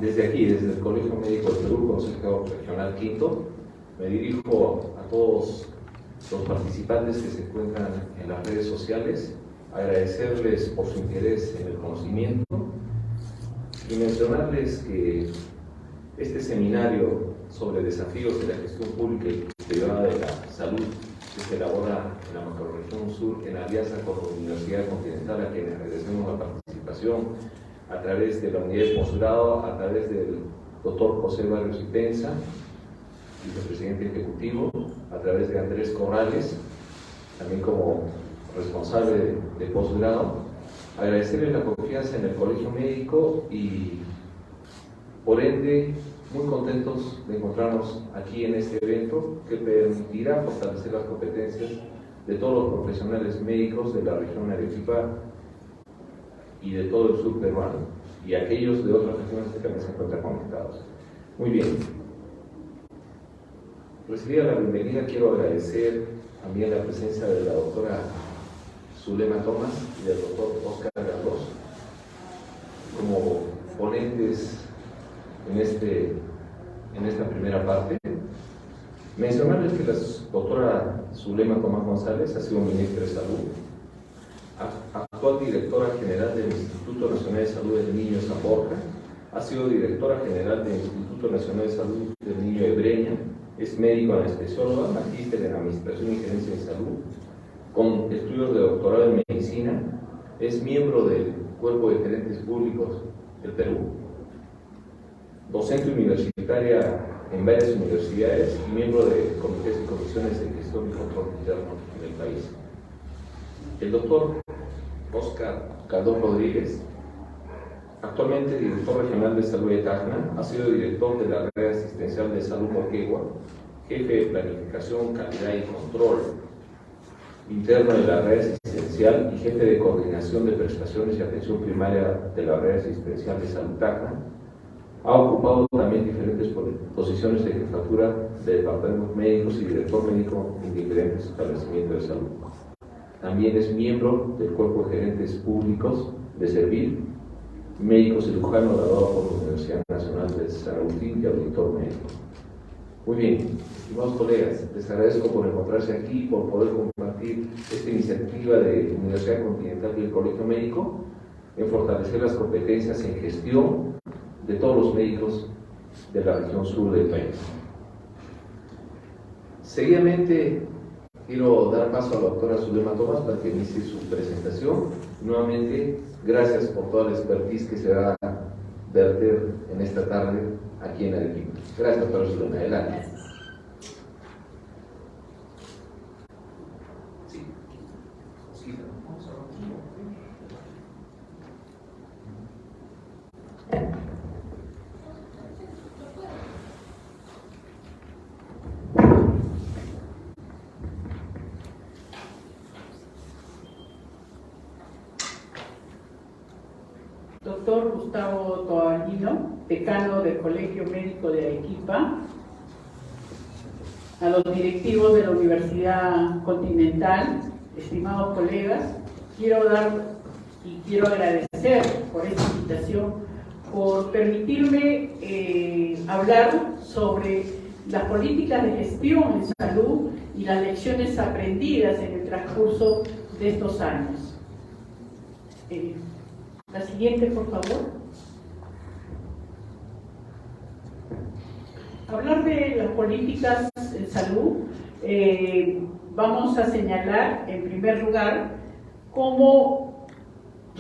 Desde aquí, desde el Colegio Médico del Perú, Consejo Regional Quinto, me dirijo a todos los participantes que se encuentran en las redes sociales, agradecerles por su interés en el conocimiento y mencionarles que este seminario sobre desafíos de la gestión pública y privada de la salud que se elabora en la macrorregión sur en alianza con la Universidad Continental, a quienes agradecemos la participación a través de la unidad de posgrado, a través del doctor José Barrios Ipenza, vicepresidente ejecutivo, a través de Andrés Corrales, también como responsable de posgrado. Agradecerles la confianza en el Colegio Médico y, por ende, muy contentos de encontrarnos aquí en este evento que permitirá fortalecer las competencias de todos los profesionales médicos de la región Arequipa y de todo el sur peruano y aquellos de otras regiones que también se encuentran conectados. Muy bien. Recibida la bienvenida, quiero agradecer también la presencia de la doctora Zulema Tomás y del doctor Oscar Garros como ponentes en esta primera parte. Mencionarles que la doctora Zulema Tomás González ha sido ministra de Salud, actual directora general del Instituto Nacional de Salud del Niño San Borja, ha sido directora general del Instituto Nacional de Salud del Niño de Breña, es médico anestesióloga, magíster en Administración y Gerencia de Salud, con estudios de doctorado en Medicina, es miembro del Cuerpo de Gerentes Públicos del Perú, docente universitaria en varias universidades y miembro de comités y comisiones de gestión y control interno del país. El doctor Oscar Cardón Rodríguez, actualmente director regional de salud de Tacna, ha sido director de la red asistencial de salud Moquegua, jefe de planificación, calidad y control interno de la red asistencial y jefe de coordinación de prestaciones y atención primaria de la red asistencial de salud Tacna. Ha ocupado también diferentes posiciones de jefatura de departamentos médicos y director médico en diferentes establecimientos de salud. También es miembro del Cuerpo de Gerentes Públicos de Servir, médico cirujano graduado por la Universidad Nacional de San Agustín y auditor médico. Muy bien, estimados colegas, les agradezco por encontrarse aquí y por poder compartir esta iniciativa de la Universidad Continental y el Colegio Médico en fortalecer las competencias en gestión de todos los médicos de la región sur del país. Seguidamente, quiero dar paso a la doctora Zulema Tomás para que inicie su presentación. Nuevamente, gracias por toda la expertise que se va a verter en esta tarde aquí en Arequipa. Gracias, doctora Zulema. Adelante. Sí. Doctor Gustavo Toañino, decano del Colegio Médico de Arequipa, a los directivos de la Universidad Continental, estimados colegas, quiero agradecer por esta invitación, por permitirme hablar sobre las políticas de gestión en salud y las lecciones aprendidas en el transcurso de estos años. La siguiente, por favor. Hablar de las políticas en salud, vamos a señalar en primer lugar cómo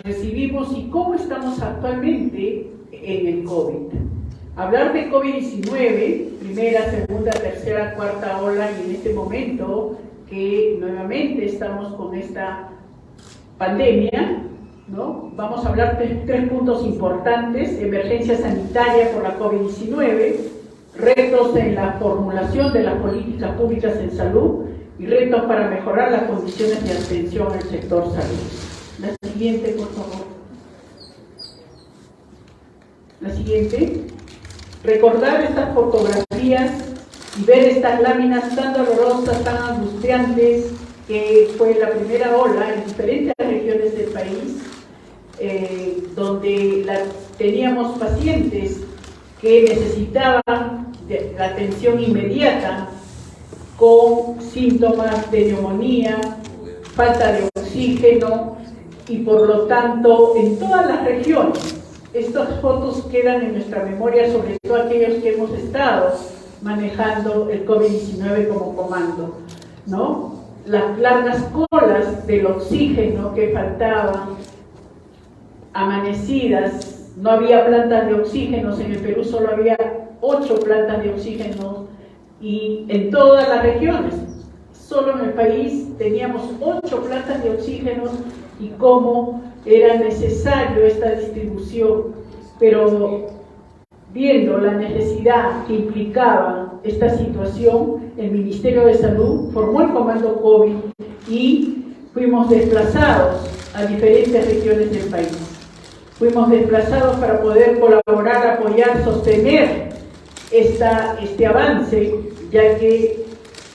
recibimos y cómo estamos actualmente en el COVID. Hablar de COVID-19, primera, segunda, tercera, cuarta ola, y en este momento que nuevamente estamos con esta pandemia, ¿no? Vamos a hablar de 3 puntos importantes: emergencia sanitaria por la COVID-19, retos en la formulación de las políticas públicas en salud y retos para mejorar las condiciones de atención al sector salud. La siguiente, por favor. La siguiente. Recordar estas fotografías y ver estas láminas tan dolorosas, tan angustiantes, que fue la primera ola en diferentes regiones del país, donde teníamos pacientes que necesitaban de la atención inmediata con síntomas de neumonía, falta de oxígeno y por lo tanto en todas las regiones. Estas fotos quedan en nuestra memoria, sobre todo aquellos que hemos estado manejando el COVID-19 como comando, ¿no? Las largas colas del oxígeno que faltaban, amanecidas, no había plantas de oxígeno, en el Perú solo había 8 plantas de oxígeno y en todas las regiones, solo en el país teníamos 8 plantas de oxígeno y cómo era necesario esta distribución, pero viendo la necesidad que implicaba esta situación, el Ministerio de Salud formó el Comando COVID y fuimos desplazados a diferentes regiones del país. Fuimos desplazados para poder colaborar, apoyar, sostener este avance, ya que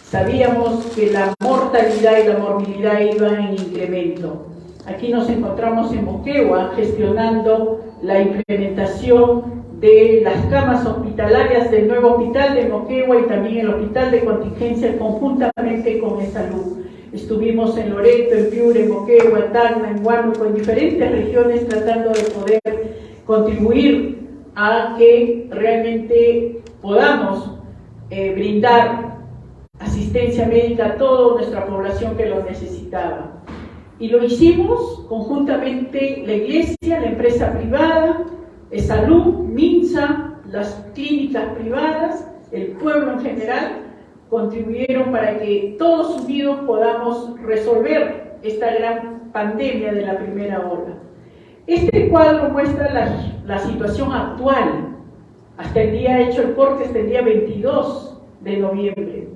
sabíamos que la mortalidad y la morbilidad iban en incremento. Aquí nos encontramos en Moquegua gestionando la implementación de las camas hospitalarias del nuevo hospital de Moquegua y también el hospital de contingencia conjuntamente con Salud. Estuvimos en Loreto, en Piura, en Moquegua, Tacna, en Huánuco, en diferentes regiones tratando de poder contribuir a que realmente podamos brindar asistencia médica a toda nuestra población que lo necesitaba. Y lo hicimos conjuntamente la Iglesia, la empresa privada, Salud, MINSA, las clínicas privadas, el pueblo en general, contribuyeron para que todos unidos podamos resolver esta gran pandemia de la primera ola. Este cuadro muestra la situación actual, hasta el día, hecho el corte hasta el día 22 de noviembre.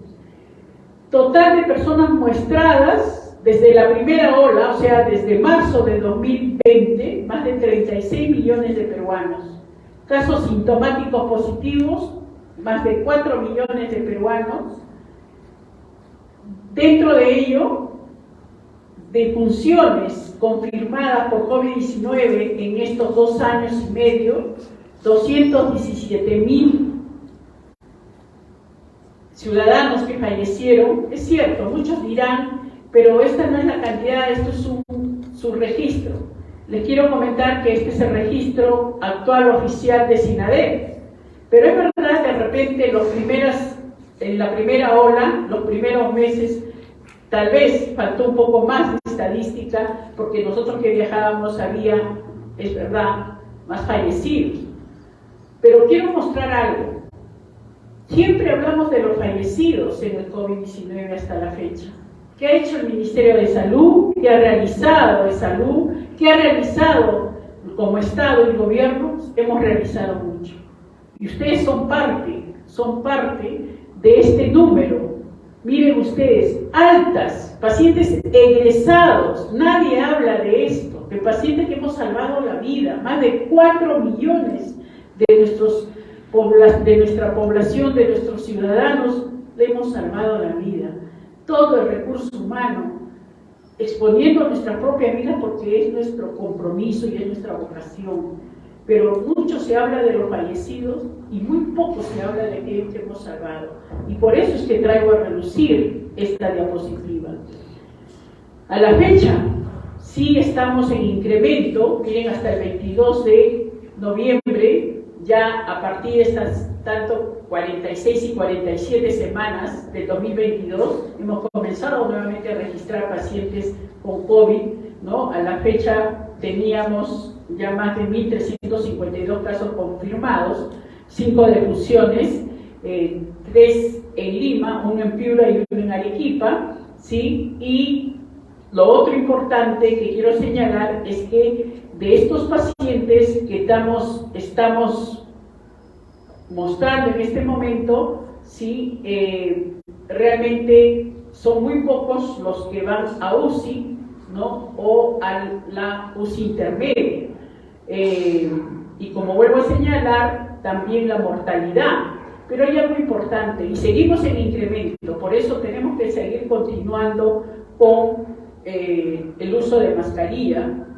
Total de personas muestradas desde la primera ola, o sea, desde marzo de 2020, más de 36 millones de peruanos. Casos sintomáticos positivos, más de 4 millones de peruanos. Dentro de ello, defunciones confirmadas por COVID-19 en estos 2 años y medio, 217.000 ciudadanos que fallecieron. Es cierto, muchos dirán, pero esta no es la cantidad, esto es su registro. Les quiero comentar que este es el registro actual oficial de SINADEP, pero es verdad que de repente en la primera ola, los primeros meses, tal vez faltó un poco más de estadística, porque nosotros que viajábamos había, es verdad, más fallecidos. Pero quiero mostrar algo. Siempre hablamos de los fallecidos en el COVID-19 hasta la fecha. ¿Qué ha hecho el Ministerio de Salud? ¿Qué ha realizado de Salud? ¿Qué ha realizado como Estado y Gobierno? Hemos realizado mucho. Y ustedes son parte de este número. Miren ustedes, altas, pacientes egresados, nadie habla de esto, de pacientes que hemos salvado la vida, más de 4 millones de nuestra población, de nuestros ciudadanos, le hemos salvado la vida. Todo el recurso humano, exponiendo nuestra propia vida porque es nuestro compromiso y es nuestra vocación. Pero mucho se habla de los fallecidos y muy poco se habla de aquellos que hemos salvado. Y por eso es que traigo a relucir esta diapositiva. A la fecha, sí estamos en incremento, miren, hasta el 22 de noviembre, ya a partir de estas tanto 46 y 47 semanas del 2022, hemos comenzado nuevamente a registrar pacientes con COVID, ¿no? A la fecha teníamos ya más de 1.352 casos confirmados, 5 defunciones, 3 en Lima, 1 en Piura y 1 en Arequipa, ¿sí? Y lo otro importante que quiero señalar es que de estos pacientes que estamos mostrando en este momento, ¿sí? Realmente son muy pocos los que van a UCI, ¿no? O a la UCI intermedia. Y como vuelvo a señalar, también la mortalidad. Pero hay algo importante, y seguimos en incremento, por eso tenemos que seguir continuando con el uso de mascarilla,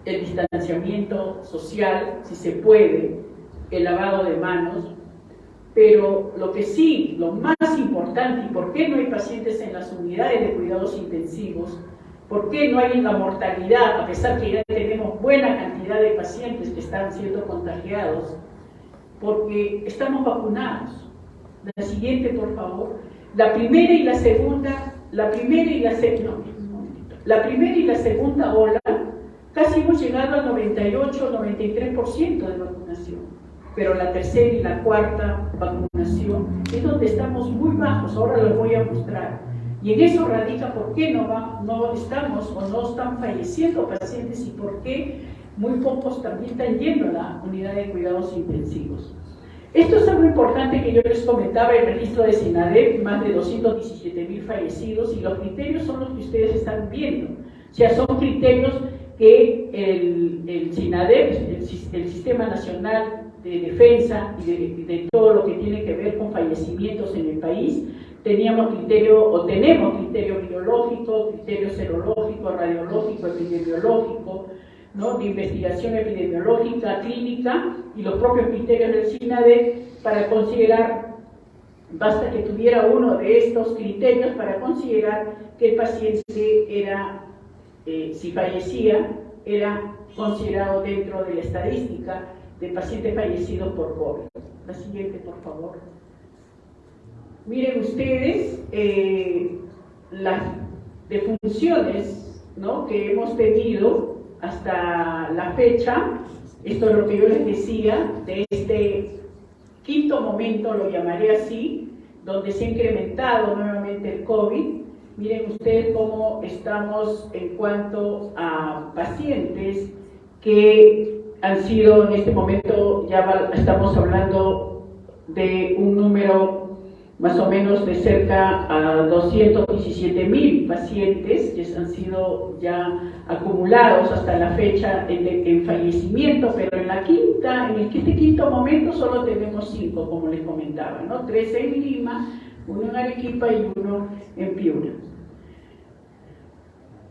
el distanciamiento social, si se puede, el lavado de manos, pero lo que sí, lo más importante, y por qué no hay pacientes en las unidades de cuidados intensivos, por qué no hay la mortalidad, a pesar que ya tenemos buena cantidad de pacientes que están siendo contagiados, porque estamos vacunados. La siguiente, por favor. La primera y la segunda ola, casi hemos llegado al 98-93% de vacunación, pero la tercera y la cuarta vacunación es donde estamos muy bajos. Ahora les voy a mostrar. Y en eso radica por qué no estamos o no están falleciendo pacientes y por qué muy pocos también están yendo a la unidad de cuidados intensivos. Esto es algo importante que yo les comentaba, el registro de SINADEP, más de 217.000 fallecidos, y los criterios son los que ustedes están viendo. O sea, son criterios que el SINADEP, el Sistema Nacional de Defensa y de todo lo que tiene que ver con fallecimientos en el país, tenemos criterio biológico, criterio serológico, radiológico, epidemiológico, ¿no?, de investigación epidemiológica, clínica, y los propios criterios del SINADEP para considerar, basta que tuviera uno de estos criterios para considerar que el paciente era, si fallecía, era considerado dentro de la estadística de pacientes fallecidos por COVID. La siguiente, por favor. Miren ustedes las defunciones, ¿no?, que hemos tenido hasta la fecha. Esto es lo que yo les decía, de este quinto momento, lo llamaré así, donde se ha incrementado nuevamente el COVID. Miren ustedes cómo estamos en cuanto a pacientes que han sido, en este momento ya estamos hablando de un número más o menos de cerca a 217.000 pacientes que han sido ya acumulados hasta la fecha en fallecimiento, pero en este quinto momento solo tenemos 5, como les comentaba, ¿no? 3 en Lima, 1 en Arequipa y 1 en Piura.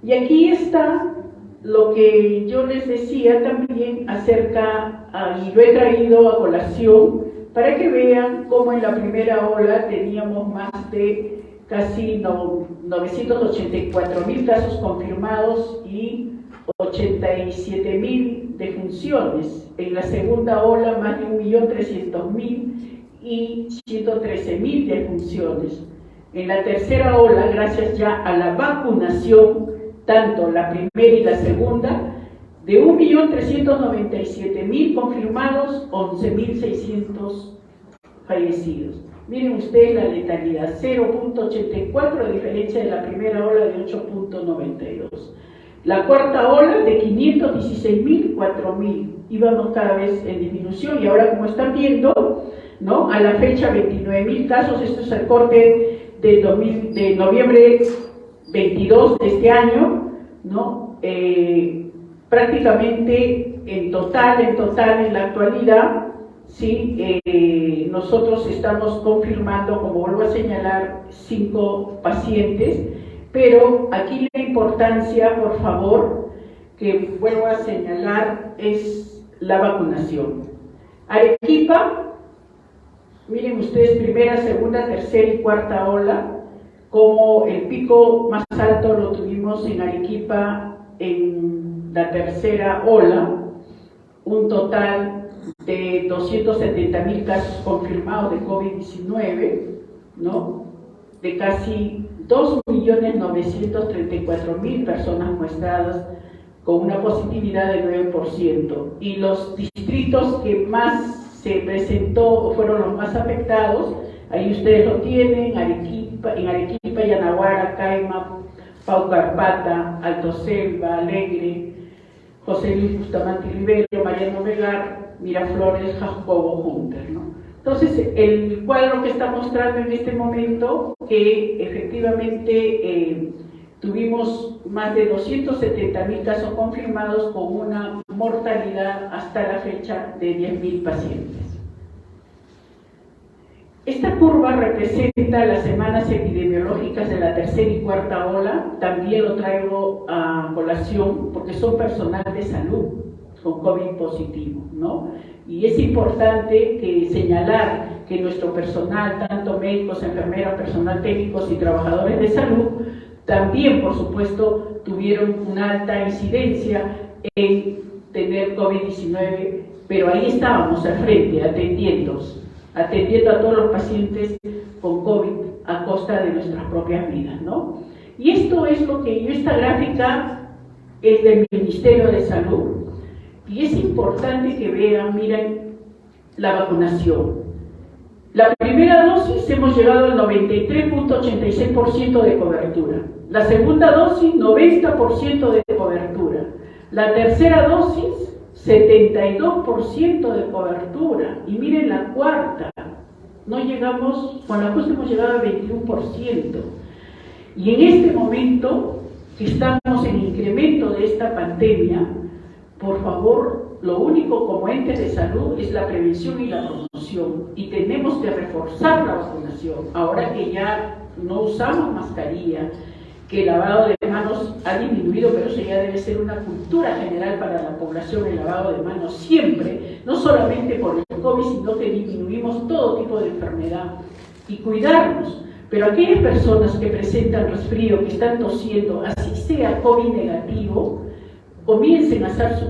Y aquí está lo que yo les decía también acerca, y lo he traído a colación, para que vean cómo en la primera ola teníamos más de casi 984.000 casos confirmados y 87.000 defunciones. En la segunda ola más de 1.300.000 y 113.000 defunciones. En la tercera ola, gracias ya a la vacunación, tanto la primera y la segunda, de 1.397.000 confirmados, 11.600 fallecidos. Miren ustedes la letalidad, 0.84 a diferencia de la primera ola de 8.92. La cuarta ola de 516.000, 4.000. Íbamos cada vez en disminución y ahora, como están viendo, ¿no?, a la fecha 29.000 casos. Esto es el corte de noviembre 22 de este año, ¿no? Prácticamente en total en la actualidad, ¿sí? Nosotros estamos confirmando, como vuelvo a señalar, 5 pacientes, pero aquí la importancia, por favor, que vuelvo a señalar, es la vacunación. Arequipa, miren ustedes, primera, segunda, tercera y cuarta ola, como el pico más alto lo tuvimos en Arequipa en la tercera ola, un total de 270.000 casos confirmados de COVID-19, ¿no?, de casi 2.934.000 personas muestradas con una positividad del 9%. Y los distritos que más se presentó fueron los más afectados, ahí ustedes lo tienen, en Arequipa, Yanaguara, Caima, Paucarpata, Alto Selva, Alegre, José Luis Bustamante Rivero, Mariano Vegar, Miraflores, Jacobo Hunter, ¿no? Entonces, el cuadro que está mostrando en este momento, que efectivamente tuvimos más de 270.000 casos confirmados con una mortalidad hasta la fecha de 10.000 pacientes. Esta curva representa las semanas epidemiológicas de la tercera y cuarta ola. También lo traigo a colación porque son personal de salud con COVID positivo, ¿no? Y es importante que señalar que nuestro personal, tanto médicos, enfermeras, personal técnicos y trabajadores de salud, también, por supuesto, tuvieron una alta incidencia en tener COVID-19, pero ahí estábamos al frente, atendiendo a todos los pacientes con COVID a costa de nuestras propias vidas, ¿no? Y esto es lo que esta gráfica es del Ministerio de Salud, y es importante que vean, miren, la vacunación. La primera dosis hemos llegado al 93.86% de cobertura. La segunda dosis, 90% de cobertura. La tercera dosis, 72% de cobertura. Y miren la cuarta, no llegamos, con la justa hemos llegado al 21%. Y en este momento que estamos en incremento de esta pandemia, por favor, lo único como entes de salud es la prevención y la promoción, y tenemos que reforzar la vacunación. Ahora que ya no usamos mascarilla, que el lavado de manos ha disminuido, pero eso ya debe ser una cultura general para la población, el lavado de manos siempre, no solamente por el COVID, sino que disminuimos todo tipo de enfermedad, y cuidarnos. Pero aquellas personas que presentan resfrío, que están tosiendo, así sea COVID negativo, comiencen a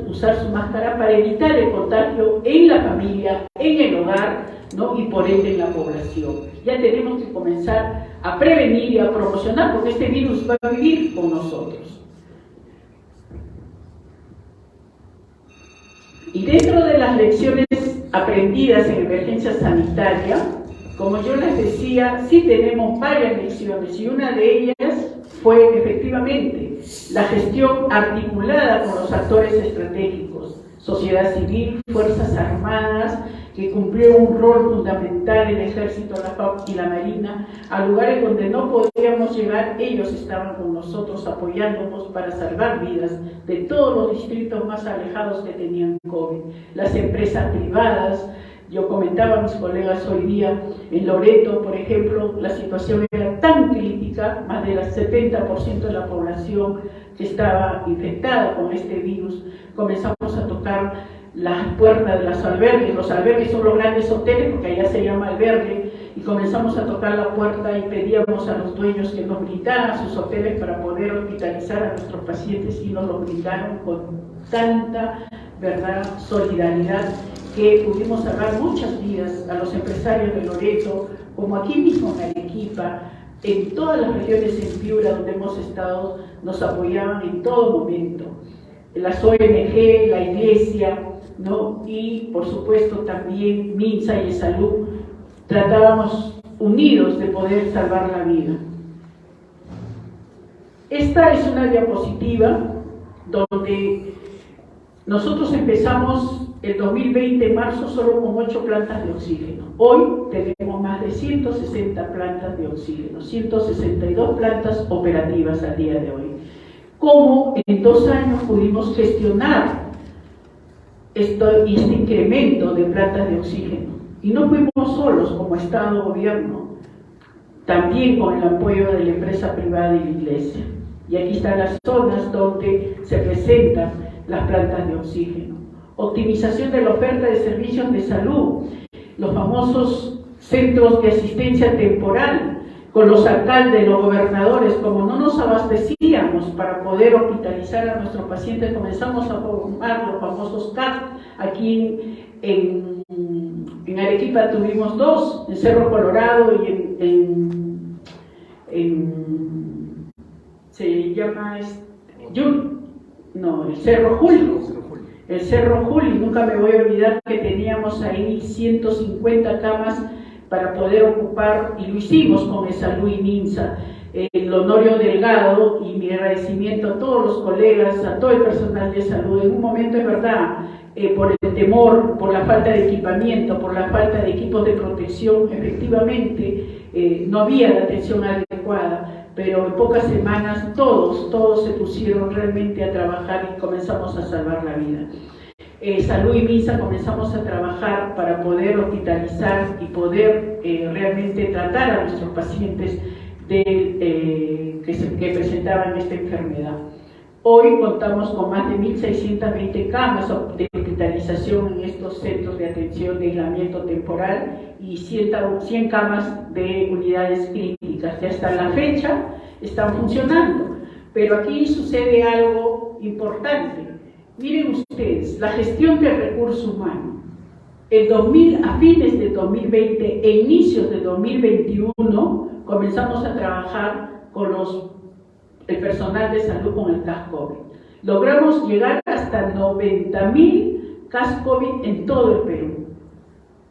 usar su máscara para evitar el contagio en la familia, en el hogar, ¿no? Y por ende en la población. Ya tenemos que comenzar a prevenir y a promocionar, porque este virus va a vivir con nosotros. Y dentro de las lecciones aprendidas en emergencia sanitaria, como yo les decía, sí tenemos varias lecciones, y una de ellas fue efectivamente la gestión articulada con los actores estratégicos, sociedad civil, fuerzas armadas, que cumplió un rol fundamental, el ejército, la FARC y la Marina, a lugares donde no podíamos llegar. Ellos estaban con nosotros apoyándonos para salvar vidas de todos los distritos más alejados que tenían COVID. Las empresas privadas, yo comentaba a mis colegas hoy día, en Loreto, por ejemplo, la situación era tan crítica, más del 70% de la población que estaba infectada con este virus. Comenzamos a tocar las puertas de los albergues son los grandes hoteles, porque allá se llama albergue, y comenzamos a tocar la puerta y pedíamos a los dueños que nos brindaran sus hoteles para poder hospitalizar a nuestros pacientes, y nos lo brindaron con tanta, ¿verdad?, solidaridad, que pudimos salvar muchas vidas a los empresarios de Loreto, como aquí mismo en Arequipa, en todas las regiones en Piura donde hemos estado, nos apoyaban en todo momento. Las ONG, la iglesia, ¿no? Y por supuesto también MINSA y Salud, tratábamos unidos de poder salvar la vida. Esta es una diapositiva donde nosotros empezamos el 2020 en marzo solo con 8 plantas de oxígeno. Hoy tenemos más de 160 plantas de oxígeno, 162 plantas operativas al día de hoy. ¿Cómo en 2 años pudimos gestionar este incremento de plantas de oxígeno? Y no fuimos solos como Estado-Gobierno, también con el apoyo de la empresa privada y la iglesia. Y aquí están las zonas donde se presentan las plantas de oxígeno. Optimización de la oferta de servicios de salud, los famosos centros de asistencia temporal, con los alcaldes, los gobernadores. Como no nos abastecíamos para poder hospitalizar a nuestros pacientes, comenzamos a formar los famosos CAT. Aquí en Arequipa tuvimos 2, en Cerro Colorado y se llama el Cerro Julio. El Cerro Julio, nunca me voy a olvidar que teníamos ahí 150 camas para poder ocupar, y lo hicimos con el Salud y MINSA. El Honorio Delgado, y mi agradecimiento a todos los colegas, a todo el personal de salud. En un momento, es verdad, por el temor, por la falta de equipamiento, por la falta de equipos de protección, efectivamente no había la atención adecuada, pero en pocas semanas todos se pusieron realmente a trabajar y comenzamos a salvar la vida. Salud y MINSA comenzamos a trabajar para poder hospitalizar y poder realmente tratar a nuestros pacientes que presentaban esta enfermedad. Hoy contamos con más de 1.620 camas de hospitalización en estos centros de atención de aislamiento temporal y 100 camas de unidades clínicas que hasta la fecha están funcionando. Pero aquí sucede algo importante. Miren ustedes, la gestión del recurso humano. A fines de 2020 e inicios de 2021 comenzamos a trabajar con el personal de salud con el CAS COVID. Logramos llegar hasta 90.000 CAS COVID en todo el Perú.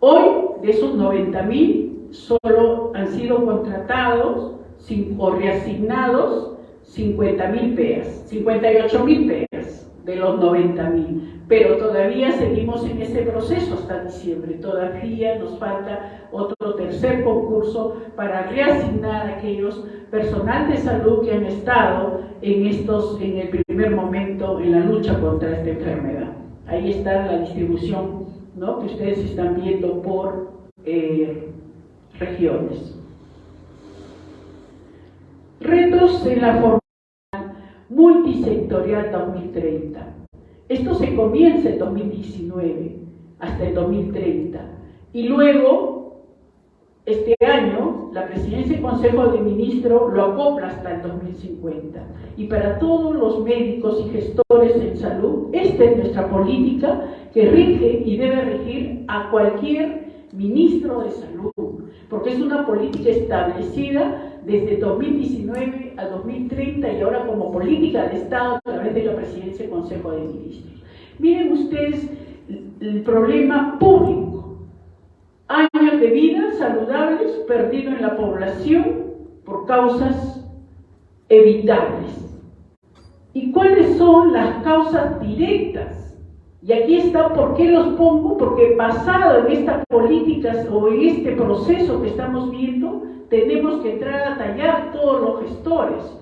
Hoy, de esos 90.000, solo han sido contratados o reasignados 50.000 PEAs, 58.000 PEAs de los 90.000. Pero todavía seguimos en ese proceso hasta diciembre. Todavía nos falta otro tercer concurso para reasignar a aquellos personal de salud que han estado en el primer momento en la lucha contra esta enfermedad. Ahí está la distribución, ¿no?, que ustedes están viendo por regiones. Retos en la formación multisectorial 2030. Esto se comienza en 2019 hasta el 2030 y luego este año la Presidencia y Consejo de Ministros lo acopla hasta el 2050. Y para todos los médicos y gestores en salud, esta es nuestra política que rige y debe regir a cualquier ministro de salud, porque es una política establecida desde 2019 a 2030 y ahora como política de Estado a través de la Presidencia y Consejo de Ministros. Miren ustedes el problema público. Años de vida saludables perdidos en la población por causas evitables. ¿Y cuáles son las causas directas? Y aquí está, ¿por qué los pongo? Porque basado en estas políticas o en este proceso que estamos viendo, tenemos que entrar a tallar todos los gestores.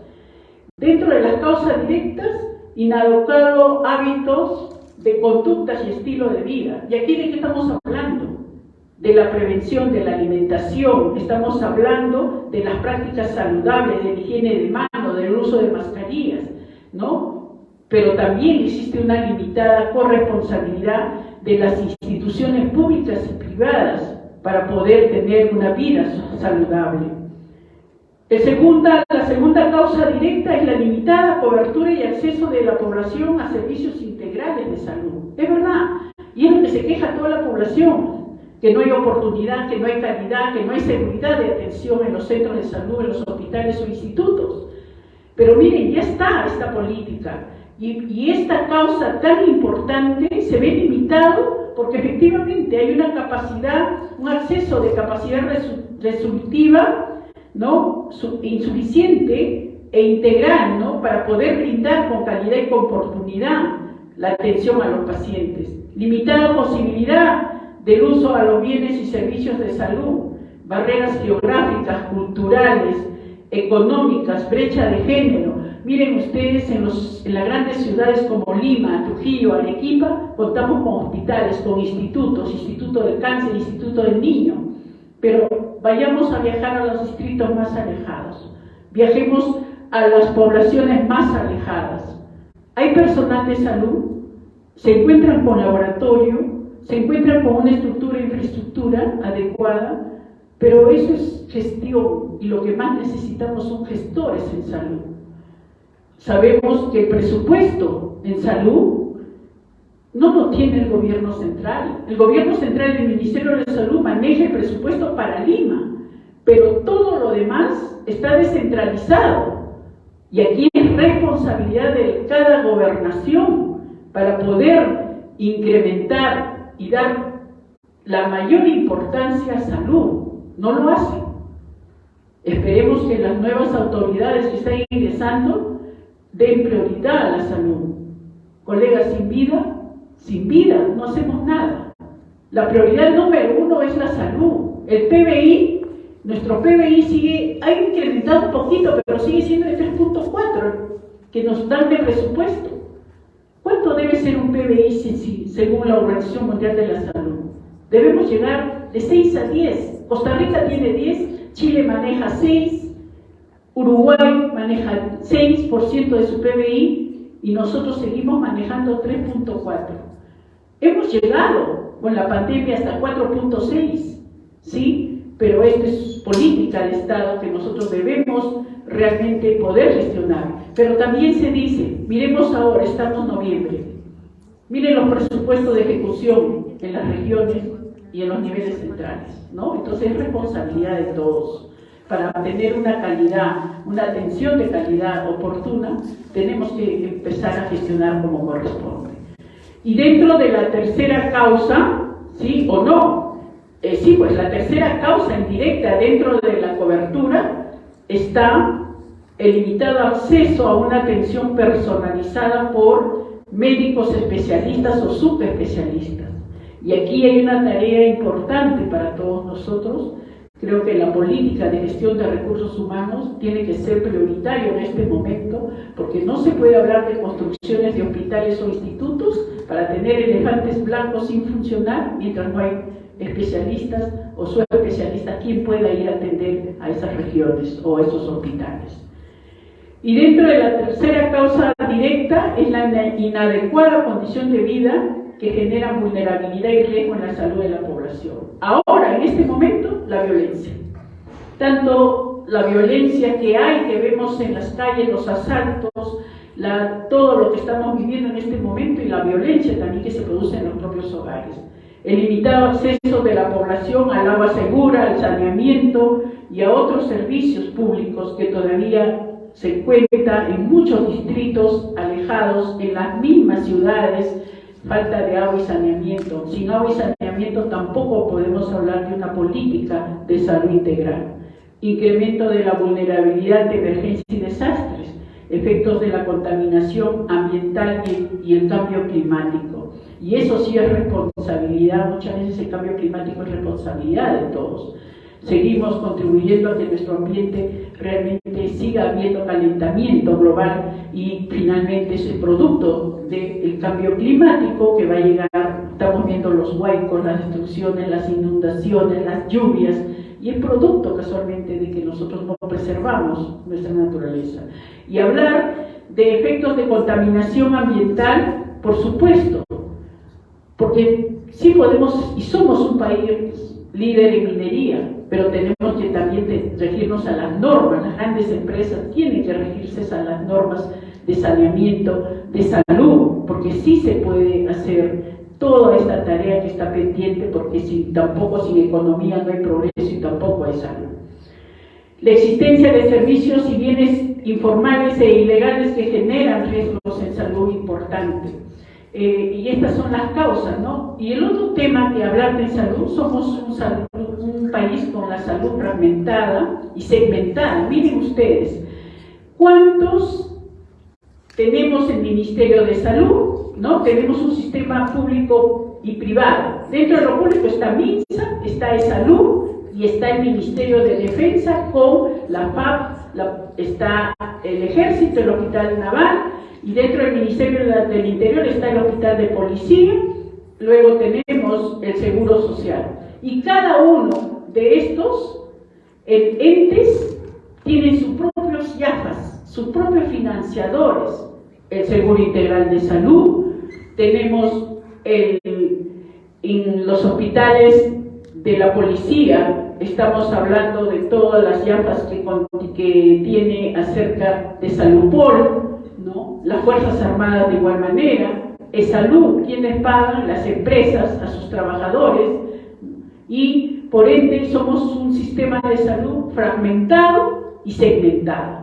Dentro de las causas directas, inadecuados hábitos de conductas y estilo de vida. ¿Y aquí de qué estamos hablando? De la prevención de la alimentación, estamos hablando de las prácticas saludables, de la higiene de mano, del uso de mascarillas, ¿no? Pero también existe una limitada corresponsabilidad de las instituciones públicas y privadas para poder tener una vida saludable. La segunda causa directa es la limitada cobertura y acceso de la población a servicios integrales de salud. Es verdad, y es lo que se queja toda la población, que no hay oportunidad, que no hay calidad, que no hay seguridad de atención en los centros de salud, en los hospitales o institutos. Pero miren, ya está esta política. Y esta causa tan importante se ve limitado porque efectivamente hay una capacidad, un acceso de capacidad resolutiva, ¿no?, insuficiente e integral, ¿no?, para poder brindar con calidad y con oportunidad la atención a los pacientes. Limitada posibilidad del uso a los bienes y servicios de salud, barreras geográficas, culturales, económicas, brecha de género. Miren ustedes, en las grandes ciudades como Lima, Trujillo, Arequipa, contamos con hospitales, con institutos, Instituto del Cáncer, Instituto del Niño, pero vayamos a viajar a los distritos más alejados, viajemos a las poblaciones más alejadas. Hay personal de salud, se encuentran con laboratorio, se encuentran con una estructura e infraestructura adecuada, pero eso es gestión y lo que más necesitamos son gestores en salud. Sabemos que el presupuesto en salud no lo tiene el gobierno central. El gobierno central y el Ministerio de Salud maneja el presupuesto para Lima, pero todo lo demás está descentralizado. Y aquí es responsabilidad de cada gobernación para poder incrementar y dar la mayor importancia a salud. No lo hacen. Esperemos que las nuevas autoridades que están ingresando den prioridad a la salud. Colegas, sin vida no hacemos nada. La prioridad número 1 es la salud. El PBI, nuestro PBI ha incrementado un poquito, pero sigue siendo de 3.4 que nos dan de presupuesto. ¿Cuánto debe ser un PBI según la Organización Mundial de la Salud? Debemos llegar de 6 a 10. Costa Rica tiene 10, Chile maneja 6, Uruguay maneja 6% de su PBI y nosotros seguimos manejando 3.4. Hemos llegado con la pandemia hasta 4.6, ¿sí? Pero esta es política de Estado que nosotros debemos realmente poder gestionar. Pero también se dice, miremos ahora, estamos en noviembre, miren los presupuestos de ejecución en las regiones y en los niveles centrales, ¿no? Entonces es responsabilidad de todos. Para tener una calidad, una atención de calidad oportuna, tenemos que empezar a gestionar como corresponde. Y dentro de la tercera causa, ¿sí o no? Sí, pues la tercera causa indirecta dentro de la cobertura está el limitado acceso a una atención personalizada por médicos especialistas o subespecialistas. Y aquí hay una tarea importante para todos nosotros. Creo que la política de gestión de recursos humanos tiene que ser prioritario en este momento, porque no se puede hablar de construcciones de hospitales o institutos para tener elefantes blancos sin funcionar mientras no hay especialistas o subespecialistas quien pueda ir a atender a esas regiones o a esos hospitales. Y dentro de la tercera causa directa es la inadecuada condición de vida que genera vulnerabilidad y riesgo en la salud de la población. Ahora, en este momento, la violencia. Tanto la violencia que hay, que vemos en las calles, los asaltos, todo lo que estamos viviendo en este momento y la violencia también que se produce en los propios hogares. El limitado acceso de la población al agua segura, al saneamiento y a otros servicios públicos que todavía se encuentra en muchos distritos alejados, en las mismas ciudades, falta de agua y saneamiento. Sin agua y saneamiento tampoco podemos hablar de una política de salud integral. Incremento de la vulnerabilidad de emergencias y desastres, efectos de la contaminación ambiental y el cambio climático. Y eso sí es responsabilidad, muchas veces el cambio climático es responsabilidad de todos. Seguimos contribuyendo a que nuestro ambiente realmente siga habiendo calentamiento global y finalmente es el producto del cambio climático que va a llegar. Estamos viendo los huaicos, las destrucciones, las inundaciones, las lluvias, y es producto casualmente de que nosotros no preservamos nuestra naturaleza. Y hablar de efectos de contaminación ambiental, por supuesto, porque sí podemos y somos un país líder en minería, pero tenemos que también regirnos a las normas. Las grandes empresas tienen que regirse a las normas de saneamiento, de salud, porque sí se puede hacer toda esta tarea que está pendiente, porque tampoco sin economía no hay progreso y tampoco hay salud. La existencia de servicios y bienes informales e ilegales que generan riesgos en salud importante. Y estas son las causas, ¿no? Y el otro tema que hablar de salud, somos un país con la salud fragmentada y segmentada. Miren ustedes, ¿cuántos tenemos el Ministerio de Salud? ¿No? Tenemos un sistema público y privado. Dentro de lo público está MINSA, está Salud y está el Ministerio de Defensa con la FAP, está el Ejército, el Hospital Naval, y dentro del Ministerio del Interior está el Hospital de Policía, luego tenemos el Seguro Social. Y cada uno de estos entes tienen sus propios IAFAS, sus propios financiadores. El Seguro Integral de Salud, tenemos en los hospitales de la policía, estamos hablando de todas las IAFAS que tiene acerca de Salupol, ¿no? Las Fuerzas Armadas de igual manera, es salud, quienes pagan, las empresas a sus trabajadores, y por ende somos un sistema de salud fragmentado y segmentado.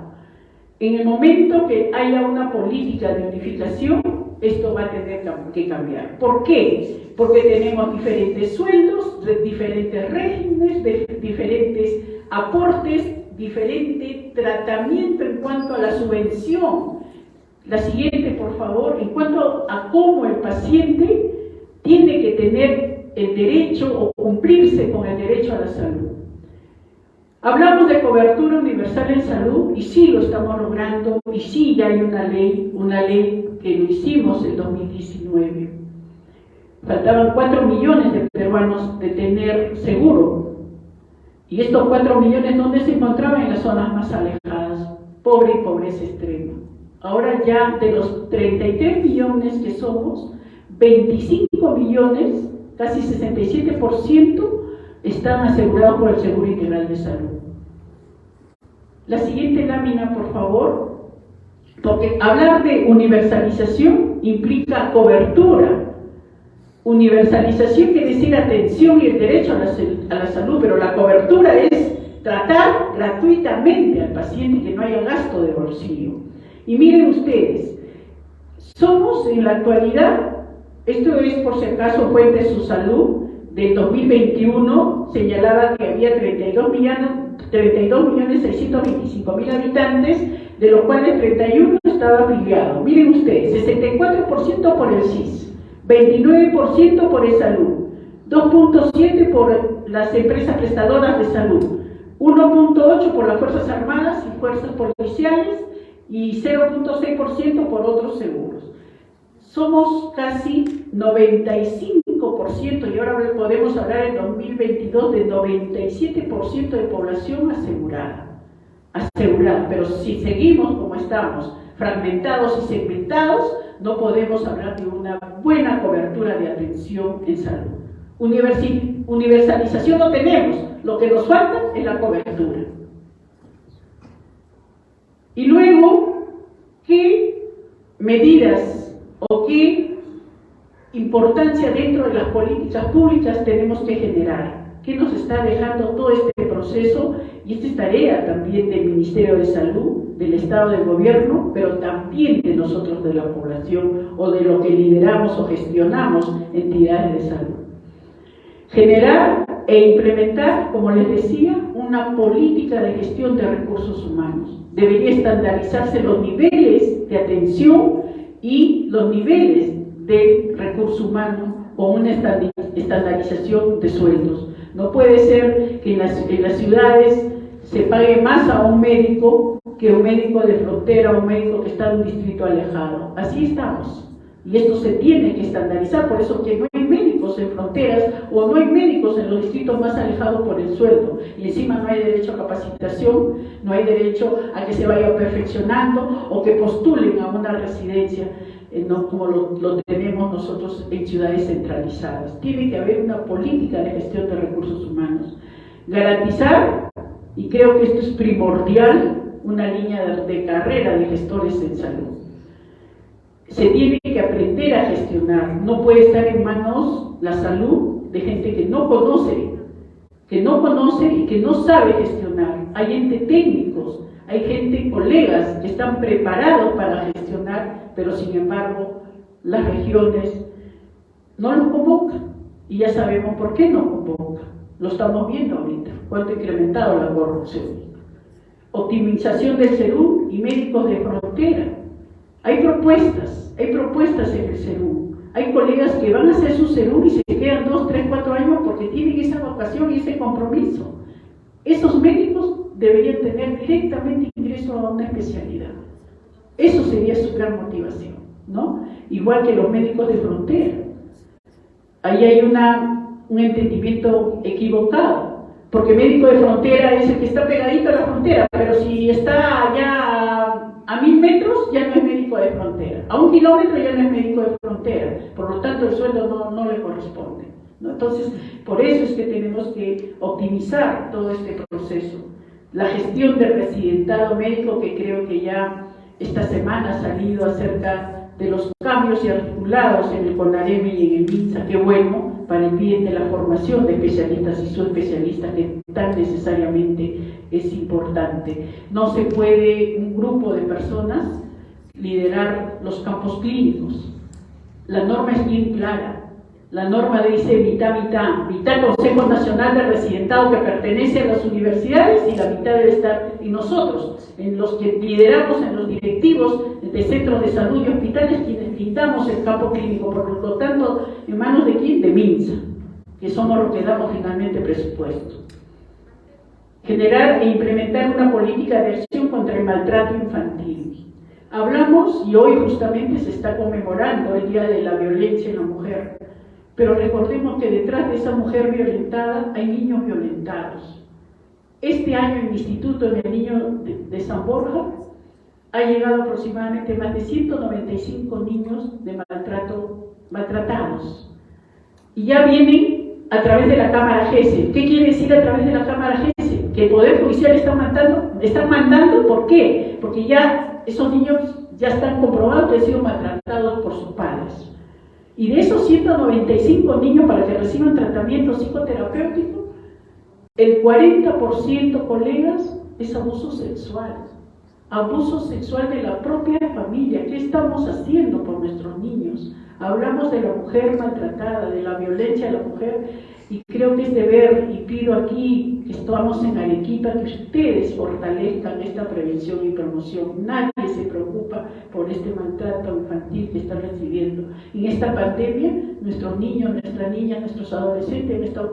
En el momento que haya una política de unificación, esto va a tener que cambiar. ¿Por qué? Porque tenemos diferentes sueldos, diferentes regímenes, diferentes aportes, diferente tratamiento en cuanto a la subvención. La siguiente, por favor, en cuanto a cómo el paciente tiene que tener el derecho o cumplirse con el derecho a la salud. Hablamos de cobertura universal en salud y sí lo estamos logrando y sí ya hay una ley que lo hicimos en 2019. Faltaban 4 millones de peruanos de tener seguro. Y estos 4 millones, ¿dónde se encontraban? En las zonas más alejadas, pobre y pobreza extrema. Ahora ya de los 33 millones que somos, 25 millones, casi 67%, están asegurados por el Seguro Integral de Salud. La siguiente lámina, por favor, porque hablar de universalización implica cobertura. Universalización quiere decir atención y el derecho a la salud, pero la cobertura es tratar gratuitamente al paciente, que no haya gasto de bolsillo. Y miren ustedes, somos en la actualidad, esto es por si acaso Fuente Su Salud, del 2021 señalaba que había 32.625.000 habitantes, de los cuales 31 estaba afiliado. Miren ustedes, 64% por el SIS, 29% por e-salud, 2.7% por las empresas prestadoras de salud, 1.8% por las Fuerzas Armadas y Fuerzas Policiales y 0.6% por otros seguros. Somos casi 95%, y ahora podemos hablar en 2022 de 97% de población asegurada, pero si seguimos como estamos, fragmentados y segmentados, no podemos hablar de una buena cobertura de atención en salud. Universalización no tenemos, lo que nos falta es la cobertura. Y luego, ¿qué medidas o qué importancia dentro de las políticas públicas tenemos que generar? ¿Qué nos está dejando todo este proceso? Y esta es tarea también del Ministerio de Salud, del Estado del Gobierno, pero también de nosotros, de la población, o de lo que lideramos o gestionamos entidades de salud. Generar e implementar, como les decía, una política de gestión de recursos humanos. Debería estandarizarse los niveles de atención y los niveles de recursos humanos con una estandarización de sueldos. No puede ser que en las ciudades se pague más a un médico que un médico de frontera o un médico que está en un distrito alejado. Así estamos. Y esto se tiene que estandarizar, por eso que no hay médicos en fronteras o no hay médicos en los distritos más alejados por el sueldo. Y encima no hay derecho a capacitación, no hay derecho a que se vaya perfeccionando o que postulen a una residencia, no como lo tenemos nosotros en ciudades centralizadas. Tiene que haber una política de gestión de recursos humanos. Garantizar, y creo que esto es primordial, una línea de carrera de gestores en salud. Se tiene que aprender a gestionar. No puede estar en manos la salud de gente que no conoce y que no sabe gestionar. Hay entes técnicos, hay gente, colegas que están preparados para gestionar, pero sin embargo las regiones no los convocan. Y ya sabemos por qué no convocan. Lo estamos viendo ahorita, cuánto ha incrementado la corrupción. Optimización del SERU y médicos de frontera. Hay propuestas en el SERU. Hay colegas que van a hacer su SERU y se quedan 2, 3, 4 años porque tienen esa vocación y ese compromiso. Esos médicos deberían tener directamente ingreso a una especialidad. Eso sería su gran motivación, ¿no? Igual que los médicos de frontera. Ahí hay un entendimiento equivocado, porque médico de frontera es el que está pegadito a la frontera, pero si está ya a 1000 metros ya no es médico de frontera, a 1 kilómetro ya no es médico de frontera, por lo tanto el sueldo no le corresponde, ¿no? Entonces, por eso es que tenemos que optimizar todo este proceso. La gestión del residentado médico, que creo que ya esta semana ha salido acerca de los cambios y articulados en el CONAREME y en el MINSA, qué bueno, para el bien de la formación de especialistas y subespecialistas, que tan necesariamente es importante. No se puede un grupo de personas liderar los campos clínicos. La norma es bien clara. La norma dice mitad, Consejo Nacional de Residentado, que pertenece a las universidades, y la mitad debe estar en nosotros, en los que lideramos, en los directivos de centros de salud y hospitales, quienes pintamos el campo clínico. Por lo tanto, ¿en manos de quién? De MINSA, que somos los que damos finalmente presupuesto. Generar e implementar una política de acción contra el maltrato infantil. Hablamos, y hoy justamente se está conmemorando el Día de la Violencia en la Mujer, pero recordemos que detrás de esa mujer violentada hay niños violentados. Este año en mi instituto, en el niño de San Borja, ha llegado aproximadamente más de 195 niños de maltratados. Y ya vienen a través de la Cámara GESE. ¿Qué quiere decir a través de la Cámara GESE? Que el Poder Judicial está mandando, ¿por qué? Porque ya esos niños ya están comprobados que han sido maltratados por sus padres. Y de esos 195 niños para que reciban tratamiento psicoterapéutico, el 40%, colegas, es abuso sexual. Abuso sexual de la propia familia. ¿Qué estamos haciendo por nuestros niños? Hablamos de la mujer maltratada, de la violencia de la mujer, y creo que es deber, y pido aquí, que estamos en Arequipa, que ustedes fortalezcan esta prevención y promoción. Nadie se preocupa por este maltrato infantil que están recibiendo. En esta pandemia, nuestros niños, nuestras niñas, nuestros adolescentes han estado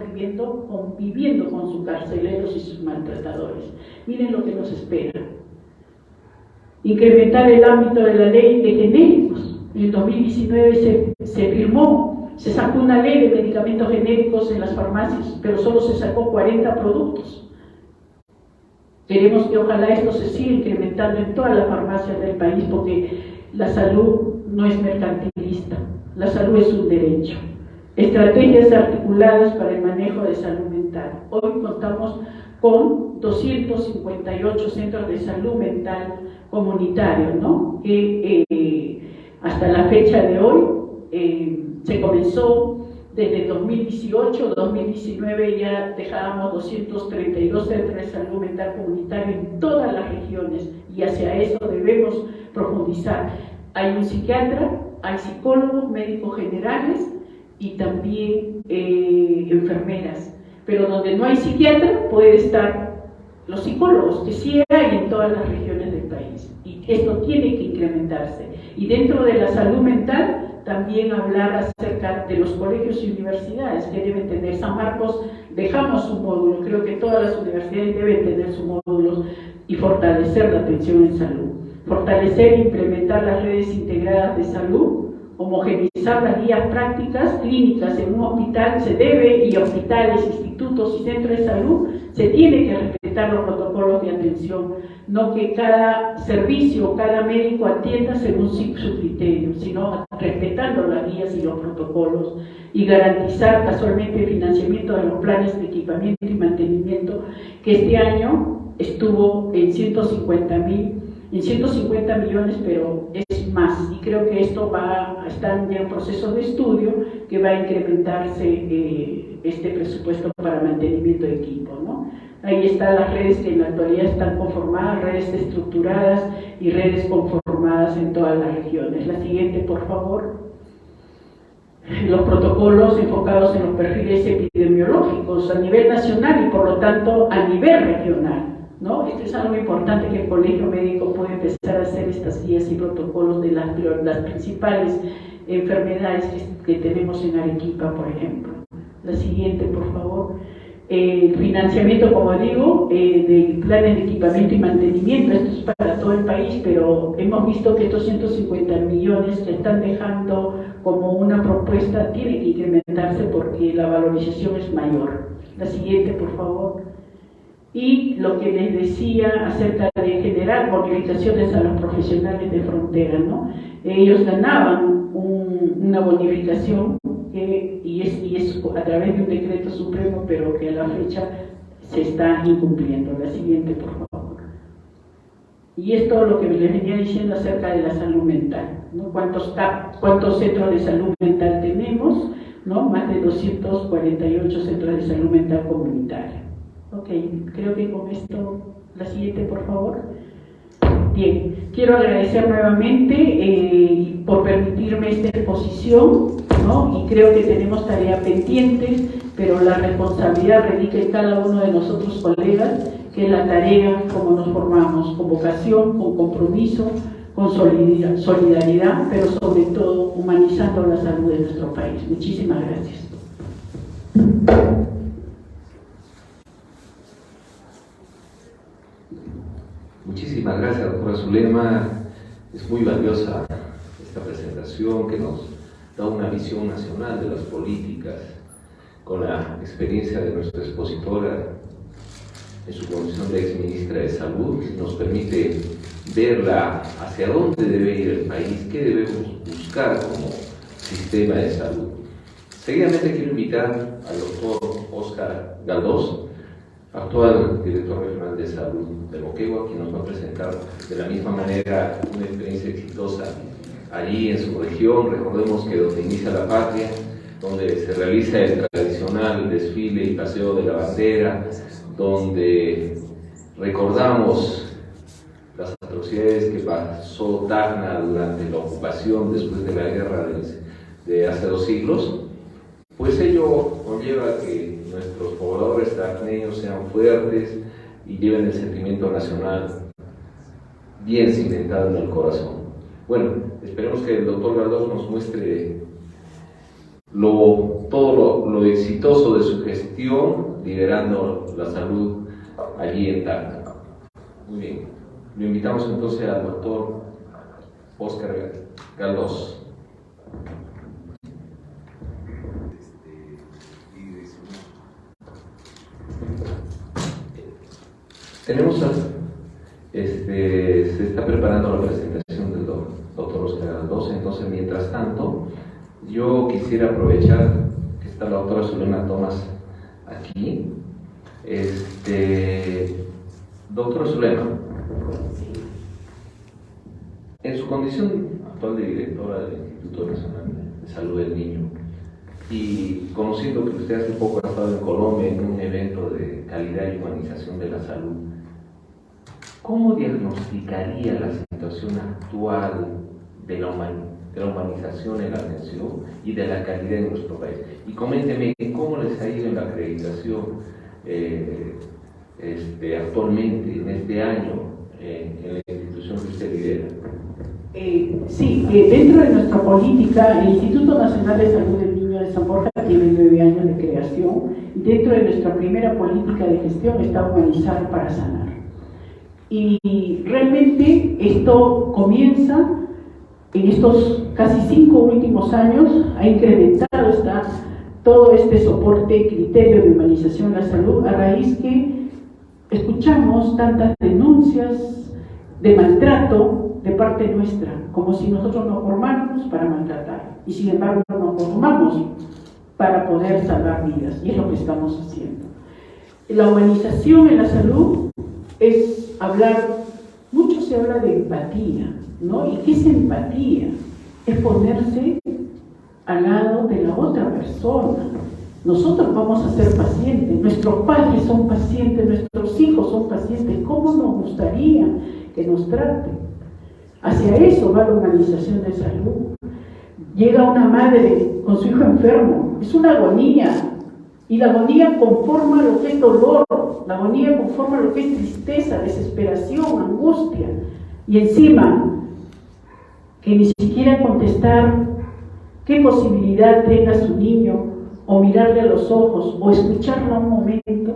conviviendo con sus carceleros y sus maltratadores. Miren lo que nos espera. Incrementar el ámbito de la ley de genéricos. En el 2019 se firmó, se sacó una ley de medicamentos genéricos en las farmacias, pero solo se sacó 40 productos. Queremos que ojalá esto se siga incrementando en todas las farmacias del país, porque la salud no es mercantilista, la salud es un derecho. Estrategias articuladas para el manejo de salud mental. Hoy contamos con 258 centros de salud mental comunitarios, ¿no? Que hasta la fecha de hoy se comenzó desde 2018, 2019 ya dejábamos 232 centros de salud mental comunitario en todas las regiones, y hacia eso debemos profundizar. Hay un psiquiatra, hay psicólogos, médicos generales y también enfermeras, pero donde no hay psiquiatra puede estar los psicólogos, que sí hay en todas las regiones del país, y esto tiene que incrementarse. Y dentro de la salud mental también hablar acerca de los colegios y universidades que deben tener. San Marcos dejamos un módulo, creo que todas las universidades deben tener sus módulos, y fortalecer la atención en salud, fortalecer e implementar las redes integradas de salud, homogeneizar las guías prácticas clínicas en un hospital se debe, y hospitales, institutos y centros de salud se tiene que respetar los protocolos de atención, no que cada servicio, cada médico atienda según su criterio, sino respetando las guías y los protocolos, y garantizar casualmente el financiamiento de los planes de equipamiento y mantenimiento, que este año estuvo en 150 millones, pero es más, y creo que esto va a estar en proceso de estudio, que va a incrementarse este presupuesto para mantenimiento de equipo, ¿no? Ahí están las redes que en la actualidad están conformadas, redes estructuradas y redes conformadas en todas las regiones. La siguiente, por favor. Los protocolos enfocados en los perfiles epidemiológicos a nivel nacional y por lo tanto a nivel regional, ¿no? Esto es algo importante, que el colegio médico puede empezar a hacer estas guías y protocolos de las principales enfermedades que tenemos en Arequipa, por ejemplo. La siguiente, por favor. Financiamiento, como digo, de planes de equipamiento y mantenimiento. Esto es para todo el país, pero hemos visto que estos 150 millones que están dejando como una propuesta tiene que incrementarse porque la valorización es mayor. La siguiente, por favor. Y lo que les decía acerca de generar bonificaciones a los profesionales de frontera, ¿no? Ellos ganaban una bonificación y es a través de un decreto supremo, pero que a la fecha se está incumpliendo. La siguiente, por favor. Y esto es lo que les venía diciendo acerca de la salud mental, ¿no? ¿Cuántos centros de salud mental tenemos? ¿No? Más de 248 centros de salud mental comunitaria. Ok, creo que con esto, la siguiente, por favor. Bien, quiero agradecer nuevamente por permitirme esta exposición, ¿no? Y creo que tenemos tareas pendientes, pero la responsabilidad radica en cada uno de nosotros, colegas, que es la tarea como nos formamos, con vocación, con compromiso, con solidaridad, pero sobre todo humanizando la salud de nuestro país. Muchísimas gracias. Muchísimas gracias, doctora Zulema. Es muy valiosa esta presentación que nos da una visión nacional de las políticas, con la experiencia de nuestra expositora en su condición de ex ministra de Salud. Nos permite verla hacia dónde debe ir el país, qué debemos buscar como sistema de salud. Seguidamente quiero invitar al doctor Óscar Galdós, actual director regional de salud de Moquegua, quien nos va a presentar de la misma manera una experiencia exitosa allí en su región. Recordemos que donde inicia la patria, donde se realiza el tradicional desfile y paseo de la bandera, donde recordamos las atrocidades que pasó Tacna durante la ocupación después de la guerra de hace 2 siglos, pues ello conlleva que nuestros pobladores tacneños sean fuertes y lleven el sentimiento nacional bien cimentado en el corazón. Bueno, esperemos que el doctor Galdós nos muestre todo lo exitoso de su gestión liderando la salud allí en Tacna. Muy bien, lo invitamos entonces al doctor Óscar Galdós. Se está preparando la presentación del doctor Óscar Galdós, entonces mientras tanto yo quisiera aprovechar que está la doctora Zulema Tomás aquí. Doctora Zulema, en su condición actual de directora del Instituto Nacional de Salud del Niño y conociendo que usted hace poco ha estado en Colombia en un evento de calidad y humanización de la salud, ¿cómo diagnosticaría la situación actual de la humanización en la atención y de la calidad en nuestro país? Y coménteme cómo les ha ido en la acreditación actualmente, en este año, en la institución que usted lidera. Dentro de nuestra política, el Instituto Nacional de Salud del Niño de San Borja tiene 9 años de creación y dentro de nuestra primera política de gestión está humanizar para sanar. Y realmente esto comienza en estos casi 5 últimos años, ha incrementado todo este soporte, criterio de humanización de la salud, a raíz que escuchamos tantas denuncias de maltrato de parte nuestra, como si nosotros nos formáramos para maltratar, y sin embargo nos formamos para poder salvar vidas, y es lo que estamos haciendo. La humanización en la salud es hablar, mucho se habla de empatía, ¿no? ¿Y qué es empatía? Es ponerse al lado de la otra persona. Nosotros vamos a ser pacientes, nuestros padres son pacientes, nuestros hijos son pacientes. ¿Cómo nos gustaría que nos traten? Hacia eso va la humanización de salud. Llega una madre con su hijo enfermo, es una agonía, y la agonía conforma lo que es dolor, la agonía conforma lo que es tristeza, desesperación, angustia, y encima que ni siquiera contestar qué posibilidad tenga su niño, o mirarle a los ojos, o escucharlo un momento,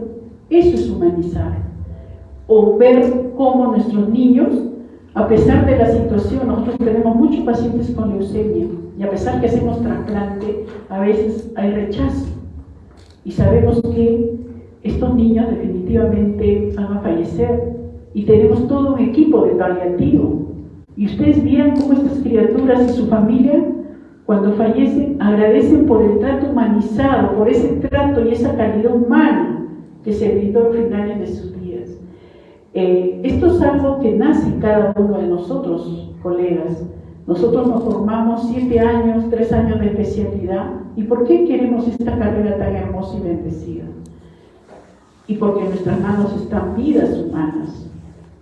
eso es humanizar. O ver cómo nuestros niños, a pesar de la situación, nosotros tenemos muchos pacientes con leucemia, y a pesar que hacemos trasplante, a veces hay rechazo. Y sabemos que estos niños definitivamente van a fallecer, y tenemos todo un equipo de paliativo. Y ustedes vieran cómo estas criaturas y su familia, cuando fallecen, agradecen por el trato humanizado, por ese trato y esa calidad humana que se brindó al final de sus días. Esto es algo que nace en cada uno de nosotros, colegas. Nosotros nos formamos 7 años, 3 años de especialidad. ¿Y por qué queremos esta carrera tan hermosa y bendecida? Y porque en nuestras manos están vidas humanas,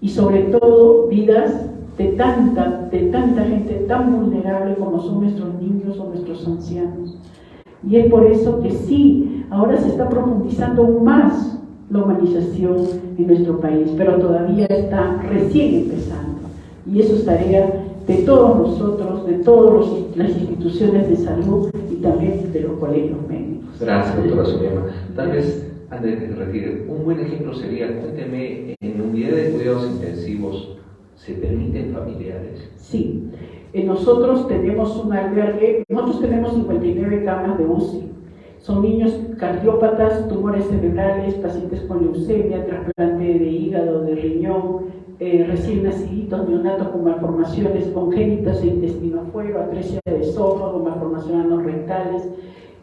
y sobre todo vidas de tanta gente tan vulnerable como son nuestros niños o nuestros ancianos. Y es por eso que sí, ahora se está profundizando aún más la humanización en nuestro país, pero todavía está recién empezando. Y eso es tarea de todos nosotros, de todas las instituciones de salud y también de los colegios médicos. Gracias, doctora Zulema. Tal vez, antes de que se retire, un buen ejemplo sería, cuénteme, en unidades de cuidados intensivos, ¿se permiten familiares? Sí, nosotros tenemos un albergue, nosotros tenemos 59 camas de UCI. Son niños cardiópatas, tumores cerebrales, pacientes con leucemia, trasplante de hígado, de riñón, recién naciditos, neonatos con malformaciones congénitas de intestino afuera, atresia de esófago, malformaciones anorrectales.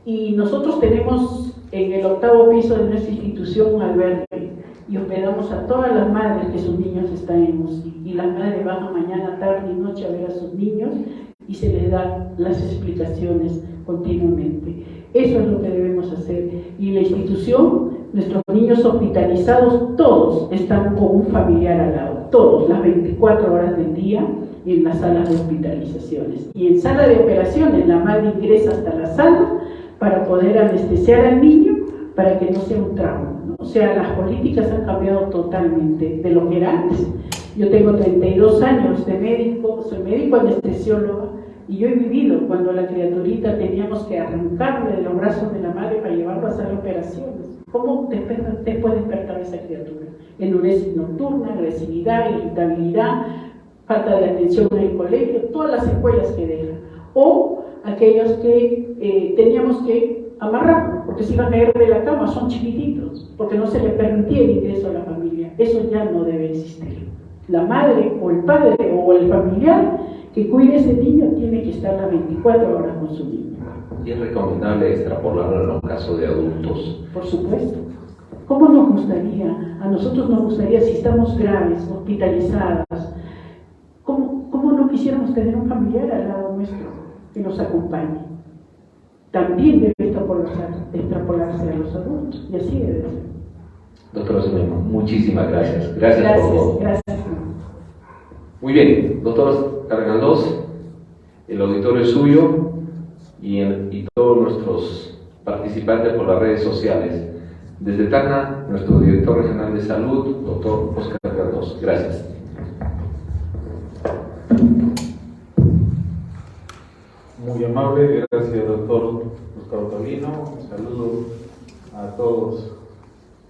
Y nosotros tenemos en el 8º piso de nuestra institución un albergue y hospedamos a todas las madres que sus niños están en UCI. Y las madres van mañana, tarde y noche a ver a sus niños y se les da las explicaciones continuamente. Eso es lo que debemos hacer. Y en la institución, nuestros niños hospitalizados, todos están con un familiar al lado, todos, las 24 horas del día en las salas de hospitalizaciones. Y en sala de operaciones, la madre ingresa hasta la sala para poder anestesiar al niño para que no sea un trauma, ¿no? O sea, las políticas han cambiado totalmente de lo que era antes. Yo tengo 32 años de médico, soy médico anestesióloga, y yo he vivido cuando la criaturita teníamos que arrancarle de los brazos de la madre para llevarlo a hacer operaciones. ¿Cómo después despertar esa criatura? Enuresis nocturna, agresividad, irritabilidad, falta de atención en el colegio, todas las secuelas que deja. O aquellos que teníamos que amarrarlos, porque se iban a caer de la cama, son chiquititos, porque no se les permitía el ingreso a la familia. Eso ya no debe existir. La madre o el padre o el familiar que cuide a ese niño tiene que estar las 24 horas con su niño. ¿Y es recomendable extrapolarlo en los casos de adultos? Por supuesto. ¿Cómo nos gustaría? A nosotros nos gustaría, si estamos graves, hospitalizadas, ¿cómo no quisiéramos tener un familiar al lado nuestro que nos acompañe? También debe extrapolarse a los adultos, y así debe ser. Doctora Zulema, muchísimas gracias. Gracias por todo. Gracias. Muy bien, doctor Cargaldós, el auditorio es suyo y todos nuestros participantes por las redes sociales. Desde Tacna, nuestro director regional de salud, doctor Oscar Cargaldós. Gracias. Muy amable, gracias doctor Gustavo Tolino. Un saludo a todos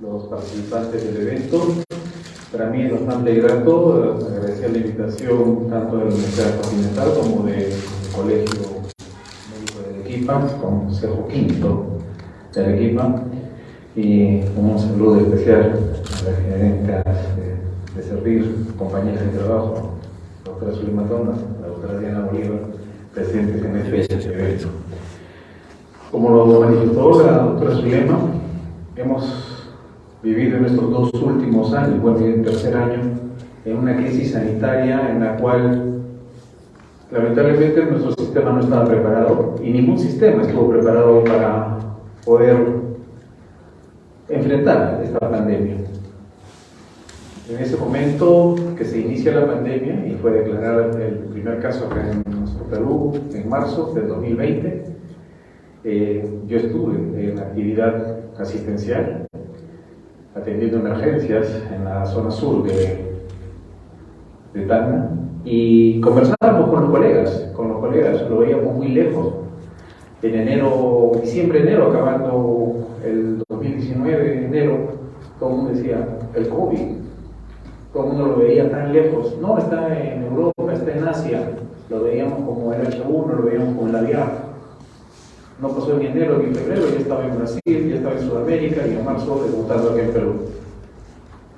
los participantes del evento. Para mí es bastante grato agradecer la invitación tanto de la Universidad Continental como del Colegio Médico de Arequipa, Consejo Quinto de Arequipa, y un saludo especial a las gerentes de servir, compañeras de trabajo, la doctora Zulema Thomas, la doctora Diana Bolívar, presentes en este evento. Como lo manifestó la doctora Zulema, hemos vivido en estos 2 últimos años, bueno, en el tercer año, en una crisis sanitaria en la cual lamentablemente nuestro sistema no estaba preparado y ningún sistema estuvo preparado para poder enfrentar esta pandemia. En ese momento que se inicia la pandemia y fue declarado el primer caso acá en nuestro Perú en marzo del 2020, yo estuve en la actividad asistencial atendiendo emergencias en la zona sur de Tacna y conversábamos con los colegas, lo veíamos muy lejos. En diciembre, enero, acabando el 2019, enero, todo el mundo decía, el COVID, todo el mundo lo veía tan lejos, no, está en Europa, está en Asia, lo veíamos como el H1, lo veíamos como el aviar. No pasó en enero ni en febrero, ya estaba en Brasil, ya estaba en Sudamérica y en marzo debutando aquí en Perú.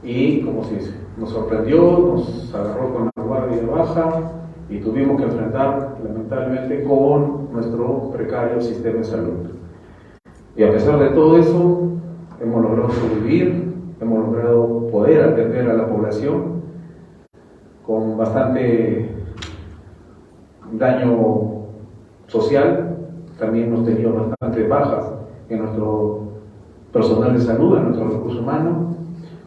Y, como se dice, nos sorprendió, nos agarró con la guardia baja y tuvimos que enfrentar, lamentablemente, con nuestro precario sistema de salud. Y a pesar de todo eso, hemos logrado sobrevivir, hemos logrado poder atender a la población con bastante daño social. También hemos tenido bastantes bajas en nuestro personal de salud, en nuestro recurso humano.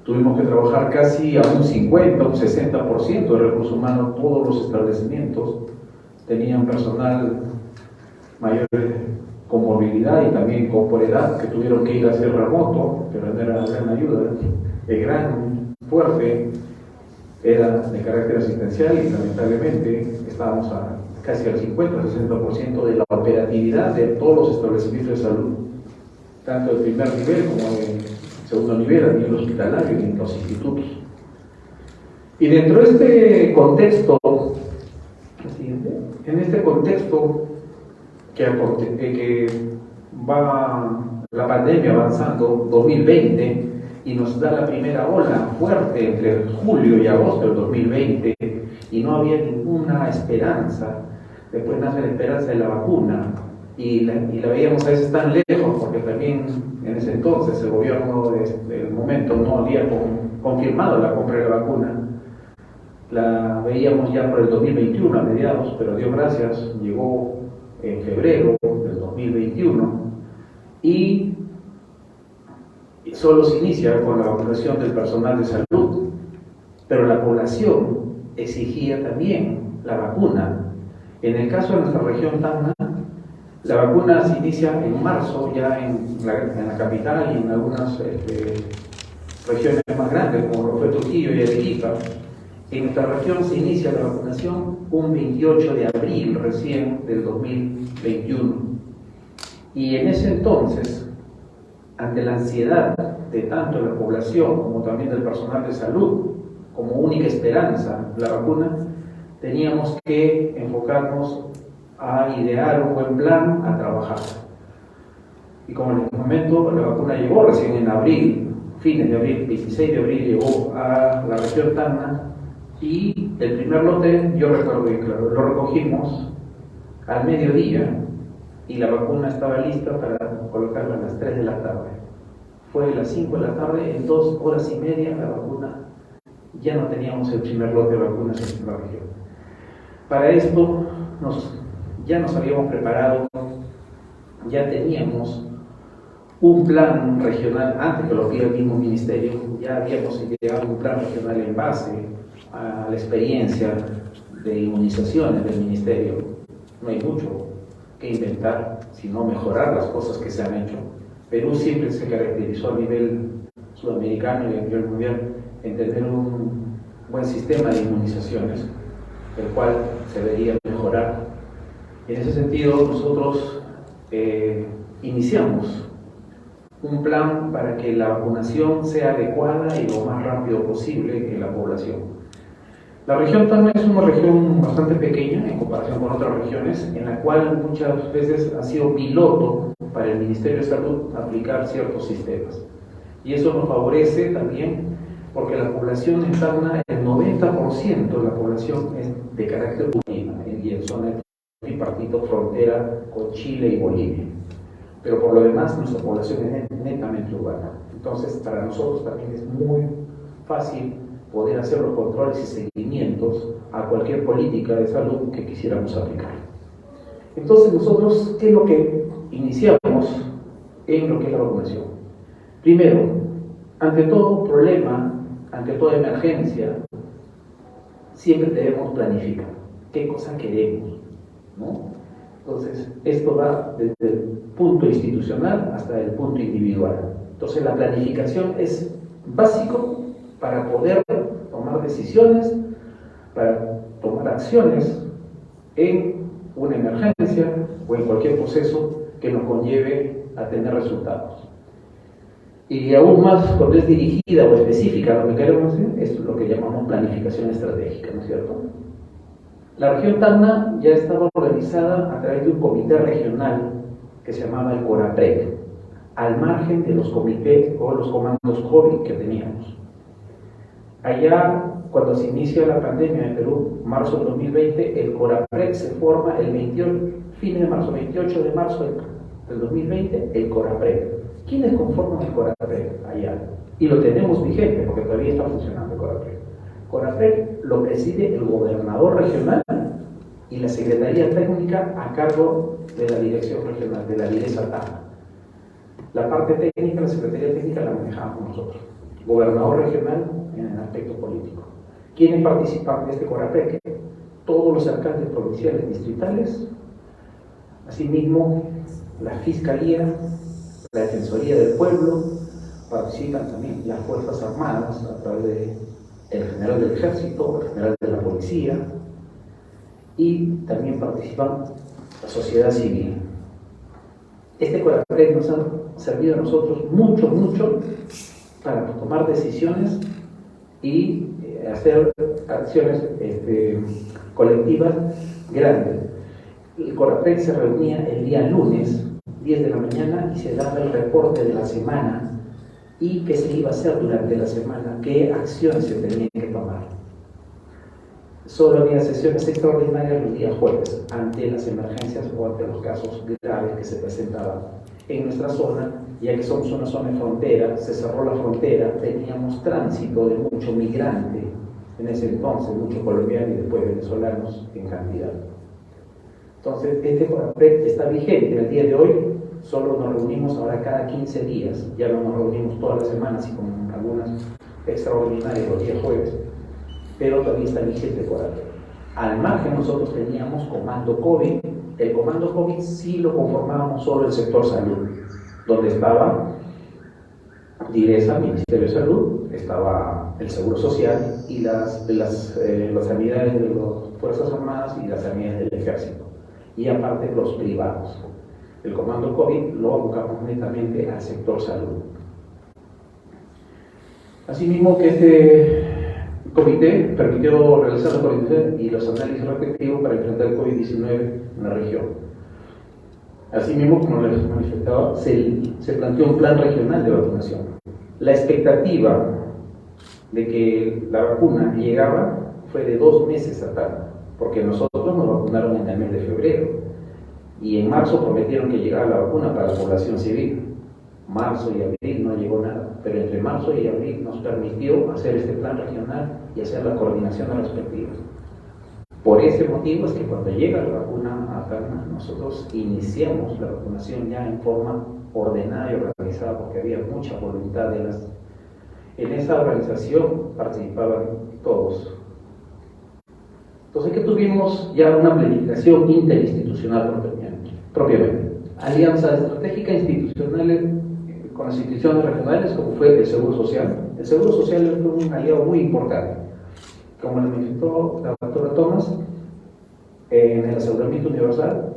Tuvimos que trabajar casi a un 50, un 60% de recurso humano. Todos los establecimientos tenían personal mayor con movilidad y también con por edad, que tuvieron que ir a hacer remoto, pero no era gran ayuda. El gran fuerte era de carácter asistencial y lamentablemente estábamos casi al 50-60% de la operatividad de todos los establecimientos de salud, tanto del primer nivel como del segundo nivel, a nivel hospitalario y en los institutos. Y dentro de este contexto, que va la pandemia avanzando, 2020, y nos da la primera ola fuerte entre julio y agosto del 2020 y no había ninguna esperanza. Después nace la esperanza de la vacuna y la veíamos a veces tan lejos, porque también en ese entonces el gobierno del momento no había confirmado la compra de la vacuna. La veíamos ya por el 2021 a mediados, pero Dios gracias, llegó en febrero del 2021 y solo se inicia con la vacunación del personal de salud, pero la población exigía también la vacuna. En el caso de nuestra región Tacna, la vacuna se inicia en marzo ya en la capital y en algunas regiones más grandes como lo fue Trujillo y Arequipa. En nuestra región se inicia la vacunación un 28 de abril recién del 2021. Y en ese entonces, ante la ansiedad de tanto la población como también del personal de salud, como única esperanza la vacuna, teníamos que enfocarnos a idear un buen plan, a trabajar. Y como en el momento la vacuna llegó recién en abril, fines de abril, 16 de abril llegó a la región Tacna, y el primer lote, yo recuerdo bien claro, lo recogimos al mediodía y la vacuna estaba lista para colocarla a las 3 de la tarde. Fue a las 5 de la tarde, en 2 horas y media la vacuna, ya no teníamos el primer lote de vacunas en la región. Para esto ya nos habíamos preparado, ya teníamos un plan regional, antes que lo pida el mismo ministerio, ya habíamos ideado un plan regional en base a la experiencia de inmunizaciones del ministerio. No hay mucho que inventar, sino mejorar las cosas que se han hecho. Perú siempre se caracterizó a nivel sudamericano y a nivel mundial en tener un buen sistema de inmunizaciones, el cual se debería mejorar. En ese sentido, nosotros iniciamos un plan para que la vacunación sea adecuada y lo más rápido posible en la población. La región Tacna es una región bastante pequeña en comparación con otras regiones, en la cual muchas veces ha sido piloto para el Ministerio de Salud aplicar ciertos sistemas. Y eso nos favorece también porque la población en Tacna, el 90% de la población es de carácter urbana y en zona tripartito frontera con Chile y Bolivia. Pero por lo demás nuestra población es netamente urbana. Entonces para nosotros también es muy fácil poder hacer los controles y seguimientos a cualquier política de salud que quisiéramos aplicar. Entonces nosotros, ¿qué es lo que iniciamos en lo que es la vacunación? Primero, ante todo problema, ante toda emergencia, siempre debemos planificar qué cosa queremos, ¿no? Entonces, esto va desde el punto institucional hasta el punto individual. Entonces, la planificación es básico para poder tomar decisiones, para tomar acciones en una emergencia o en cualquier proceso que nos conlleve a tener resultados. Y aún más cuando es dirigida o específica a lo que queremos hacer, es lo que llamamos planificación estratégica, ¿no es cierto? La región Tacna ya estaba organizada a través de un comité regional que se llamaba el CORAPREC, al margen de los comités o los comandos COVID que teníamos. Allá, cuando se inicia la pandemia en Perú, marzo del 2020, el CORAPREC se forma el 28 de marzo del 2020, el CORAPREC. ¿Quiénes conforman el CORAPREC allá? Y lo tenemos vigente porque todavía está funcionando el CORAPREC. CORAPREC lo preside el gobernador regional y la Secretaría Técnica a cargo de la Dirección Regional, de la Diresa Tacna. La parte técnica, la Secretaría Técnica la manejamos nosotros. Gobernador regional en el aspecto político. ¿Quiénes participan de este CORAPREC? Todos los alcaldes provinciales distritales, asimismo la Fiscalía, la Defensoría del Pueblo, participan también las Fuerzas Armadas a través del General del Ejército, el General de la Policía, y también participan la sociedad civil. Este CORAPREC nos ha servido a nosotros mucho para tomar decisiones y hacer acciones colectivas grandes. El CORAPREC se reunía el día lunes, 10 de la mañana, y se daba el reporte de la semana y qué se iba a hacer durante la semana, qué acciones se tenían que tomar. Solo había sesiones extraordinarias los días jueves, ante las emergencias o ante los casos graves que se presentaban en nuestra zona, ya que somos una zona de frontera, se cerró la frontera, teníamos tránsito de mucho migrante, en ese entonces, muchos colombianos y después venezolanos en cantidad. Entonces, este PREP está vigente al día de hoy, solo nos reunimos ahora cada 15 días, ya no nos reunimos todas las semanas y con algunas extraordinarias los días jueves, pero todavía está vigente por ahí. Al margen nosotros teníamos comando COVID, el comando COVID sí lo conformábamos solo el sector salud, donde estaba DIRESA, Ministerio de Salud, estaba el Seguro Social y las sanidades de las Fuerzas Armadas y las sanidades del Ejército, y aparte los privados. El comando COVID lo abocamos netamente al sector salud. Asimismo que este comité permitió realizar la coordinación y los análisis respectivos para enfrentar el COVID-19 en la región. Asimismo, como les manifestaba, se planteó un plan regional de vacunación. La expectativa de que la vacuna llegaba fue de 2 meses atrás, porque nosotros nos vacunaron en el mes de febrero y en marzo prometieron que llegara la vacuna para la población civil. Marzo y abril no llegó nada, pero entre marzo y abril nos permitió hacer este plan regional y hacer la coordinación respectiva. Por ese motivo es que cuando llega la vacuna a Tacna, nosotros iniciamos la vacunación ya en forma ordenada y organizada, porque había mucha voluntad de las... En esa organización participaban todos. Entonces, que tuvimos ya una planificación interinstitucional propiamente. Alianza estratégica institucional con las instituciones regionales, como fue el Seguro Social. El Seguro Social fue un aliado muy importante. Como le manifestó la doctora Tomás, en el aseguramiento universal,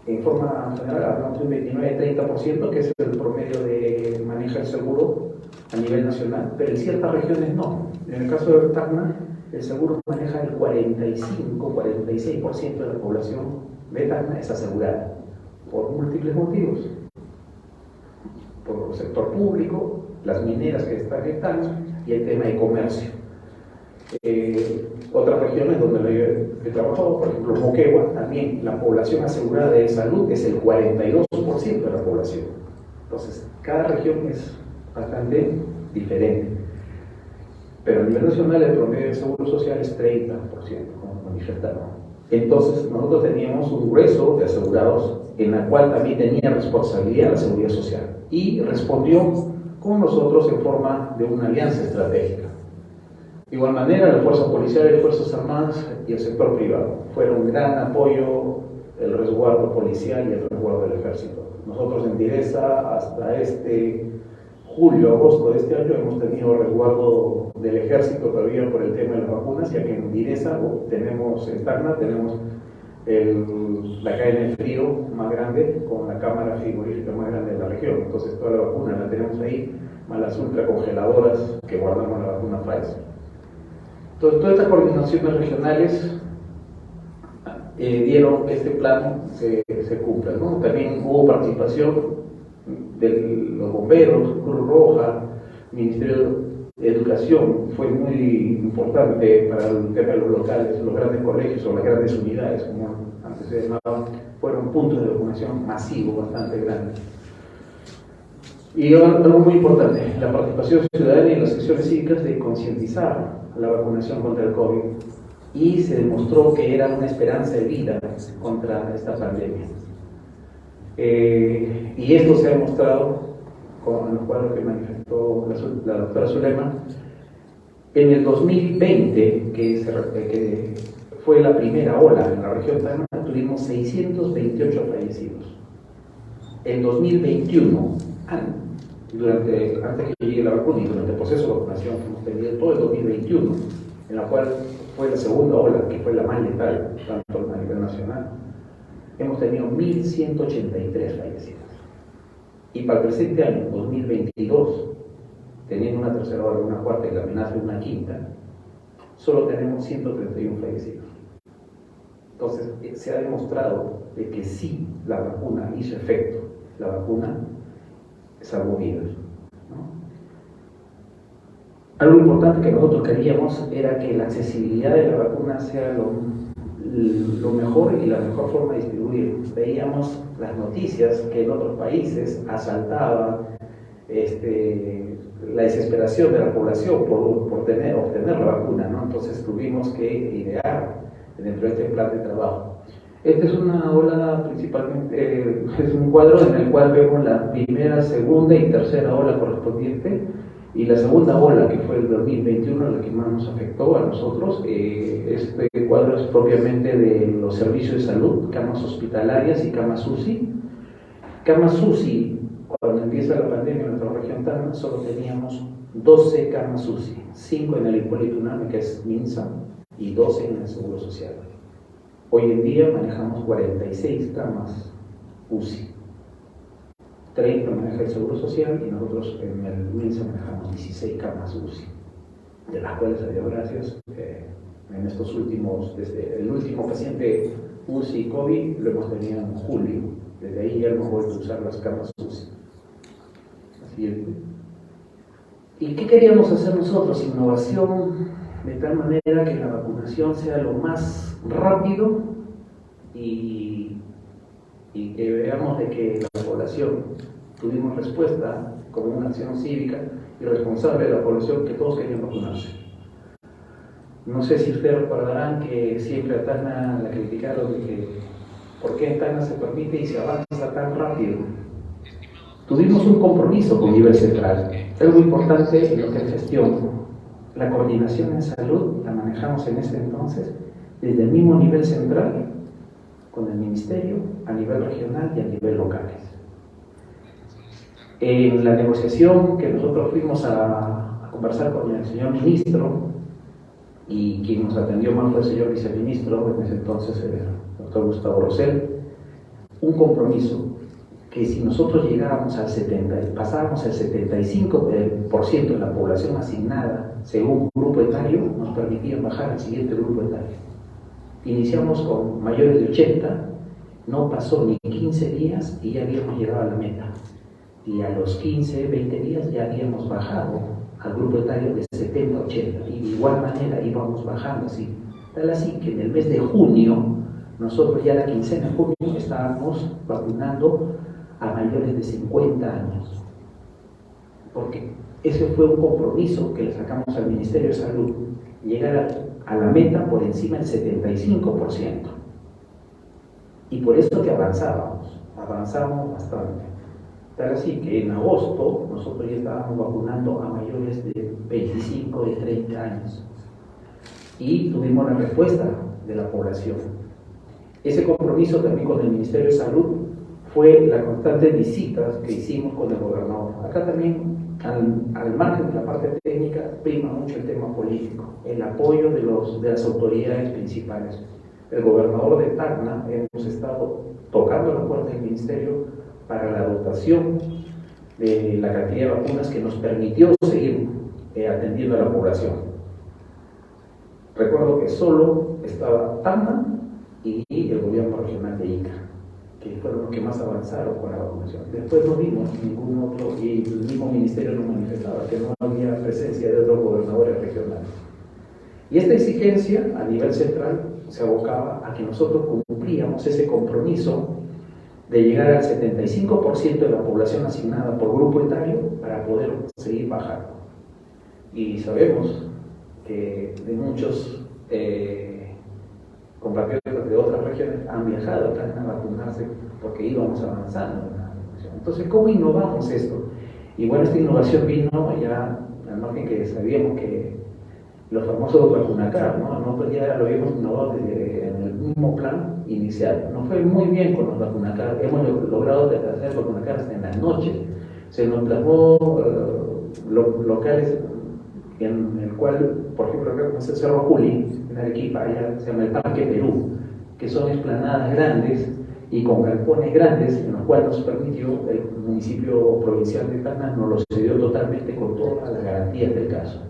en forma general, hablamos de un 29-30%, que es el promedio de maneja el seguro a nivel nacional, pero en ciertas regiones no. En el caso de Tacna, el seguro maneja el 45-46% de la población de Tacna es asegurada, por múltiples motivos. Por el sector público, las mineras que están en Tacna y el tema de comercio. Otras regiones donde he trabajado, por ejemplo Moquegua, también la población asegurada de salud es el 42% de la población. Entonces, cada región es bastante diferente. Pero a nivel nacional el promedio de seguro social es 30%, como manifestaron. Entonces, nosotros teníamos un grueso de asegurados en la cual también tenía responsabilidad la seguridad social y respondió con nosotros en forma de una alianza estratégica. De igual manera, la Fuerza Policial y Fuerzas Armadas y el sector privado fueron un gran apoyo, el resguardo policial y el resguardo del Ejército. Nosotros en DIRESA hasta julio-agosto de este año hemos tenido resguardo del Ejército todavía por el tema de las vacunas, ya que en DIRESA tenemos, en Tacna tenemos la cadena de frío más grande con la cámara frigorífica más grande de la región. Entonces toda la vacuna la tenemos ahí, más las ultracongeladoras que guardamos la vacuna Pfizer. Entonces, todas estas coordinaciones regionales dieron que este plan se cumpla, ¿no? También hubo participación de los bomberos, Cruz Roja, Ministerio de Educación, fue muy importante para el tema de los locales, los grandes colegios o las grandes unidades, como antes se llamaban, fueron puntos de vacunación masivos, bastante grandes. Y algo muy importante, la participación ciudadana y las sesiones cívicas de concientizar la vacunación contra el COVID, y se demostró que era una esperanza de vida contra esta pandemia. Y esto se ha demostrado con los cuadros que manifestó la doctora Zulema. En el 2020, que fue la primera ola en la región de Tacna, tuvimos 628 fallecidos. En 2021, antes que llegue la vacuna y durante el proceso de vacunación que hemos tenido todo el 2021, en la cual fue la segunda ola, que fue la más letal, tanto a nivel nacional, hemos tenido 1.183 fallecidos. Y para el presente año, 2022, teniendo una tercera ola, una cuarta y la amenaza de una quinta, solo tenemos 131 fallecidos. Entonces, se ha demostrado de que sí, la vacuna hizo efecto, la vacuna salvó vidas, ¿no? Algo importante que nosotros queríamos era que la accesibilidad de la vacuna sea lo mejor y la mejor forma de distribuir. Veíamos las noticias que en otros países asaltaban la desesperación de la población por obtener la vacuna, ¿no? Entonces tuvimos que idear dentro de este plan de trabajo. Esta es una ola principalmente, es un cuadro en el cual vemos la primera, segunda y tercera ola correspondiente, y la segunda ola, que fue el 2021, la que más nos afectó a nosotros. Este cuadro es propiamente de los servicios de salud, camas hospitalarias y camas UCI. Camas UCI, cuando empieza la pandemia en nuestra región Tacna, solo teníamos 12 camas UCI, 5 en el Hipólito Unanue, que es MINSA, y 12 en el Seguro Social. Hoy en día manejamos 46 camas UCI. 30 maneja el Seguro Social y nosotros en el MINSA manejamos 16 camas UCI, de las cuales, a Dios gracias, en estos últimos, desde el último paciente UCI COVID lo hemos tenido en julio, desde ahí ya hemos vuelto a usar las camas UCI. Siguiente. ¿Y qué queríamos hacer nosotros? Innovación, de tal manera que la vacunación sea lo más rápido y que veamos de que la población tuvimos respuesta como una acción cívica y responsable de la población, que todos querían vacunarse. No sé si ustedes recordarán que siempre a Tacna la criticaron de que por qué en Tacna se permite y se avanza tan rápido. Tuvimos un compromiso con nivel central, algo importante en lo que es gestión. La coordinación en salud la manejamos en ese entonces desde el mismo nivel central, con el ministerio, a nivel regional y a nivel locales. En la negociación que nosotros fuimos a conversar con el señor ministro, y quien nos atendió más fue el señor viceministro, en ese entonces el doctor Gustavo Rosell, un compromiso que si nosotros llegábamos al 70%, pasábamos el 75% de la población asignada según grupo etario, nos permitían bajar al siguiente grupo etario. Iniciamos con mayores de 80, no pasó ni 15 días y ya habíamos llegado a la meta. Y a los 15, 20 días ya habíamos bajado al grupo etario de 70 a 80. Y de igual manera íbamos bajando así. Tal así que en el mes de junio, nosotros ya la quincena de junio estábamos vacunando a mayores de 50 años. Porque ese fue un compromiso que le sacamos al Ministerio de Salud, llegar a la meta por encima del 75%. Y por eso que avanzamos bastante. Tal así que en agosto nosotros ya estábamos vacunando a mayores de 25, de 30 años. Y tuvimos la respuesta de la población. Ese compromiso también con el Ministerio de Salud fue las constantes visitas que hicimos con el gobernador. Acá también, al margen de la parte técnica, prima mucho el tema político, el apoyo de las autoridades principales. El gobernador de Tacna, hemos estado tocando la puerta del ministerio para la dotación de la cantidad de vacunas que nos permitió seguir atendiendo a la población. Recuerdo que solo estaba Tacna y el gobierno regional de Ica, que fueron los que más avanzaron con la vacunación. Después no vimos ningún otro, y el mismo ministerio nos manifestaba que no había presencia de otros gobernadores regionales. Y esta exigencia a nivel central se abocaba a que nosotros cumplíamos ese compromiso de llegar al 75% de la población asignada por grupo etario para poder seguir bajando. Y sabemos que de muchos compatriotas de otras regiones han viajado a vacunarse porque íbamos avanzando en la vacunación. Entonces, ¿cómo innovamos esto? Y bueno, esta innovación vino ya al margen que sabíamos que los famosos vacunacar, ¿no? Nosotros ya lo habíamos innovado desde en el mismo plan inicial. Nos fue muy bien con los vacunacar, hemos logrado hacer vacunacar hasta en la noche. Se nos plasmó locales en el cual, por ejemplo, acá como es el Cerro Juli, en Arequipa, allá se llama el Parque Perú, que son explanadas grandes y con galpones grandes, en los cuales nos permitió el municipio provincial de Tacna, nos lo cedió totalmente con todas las garantías del caso.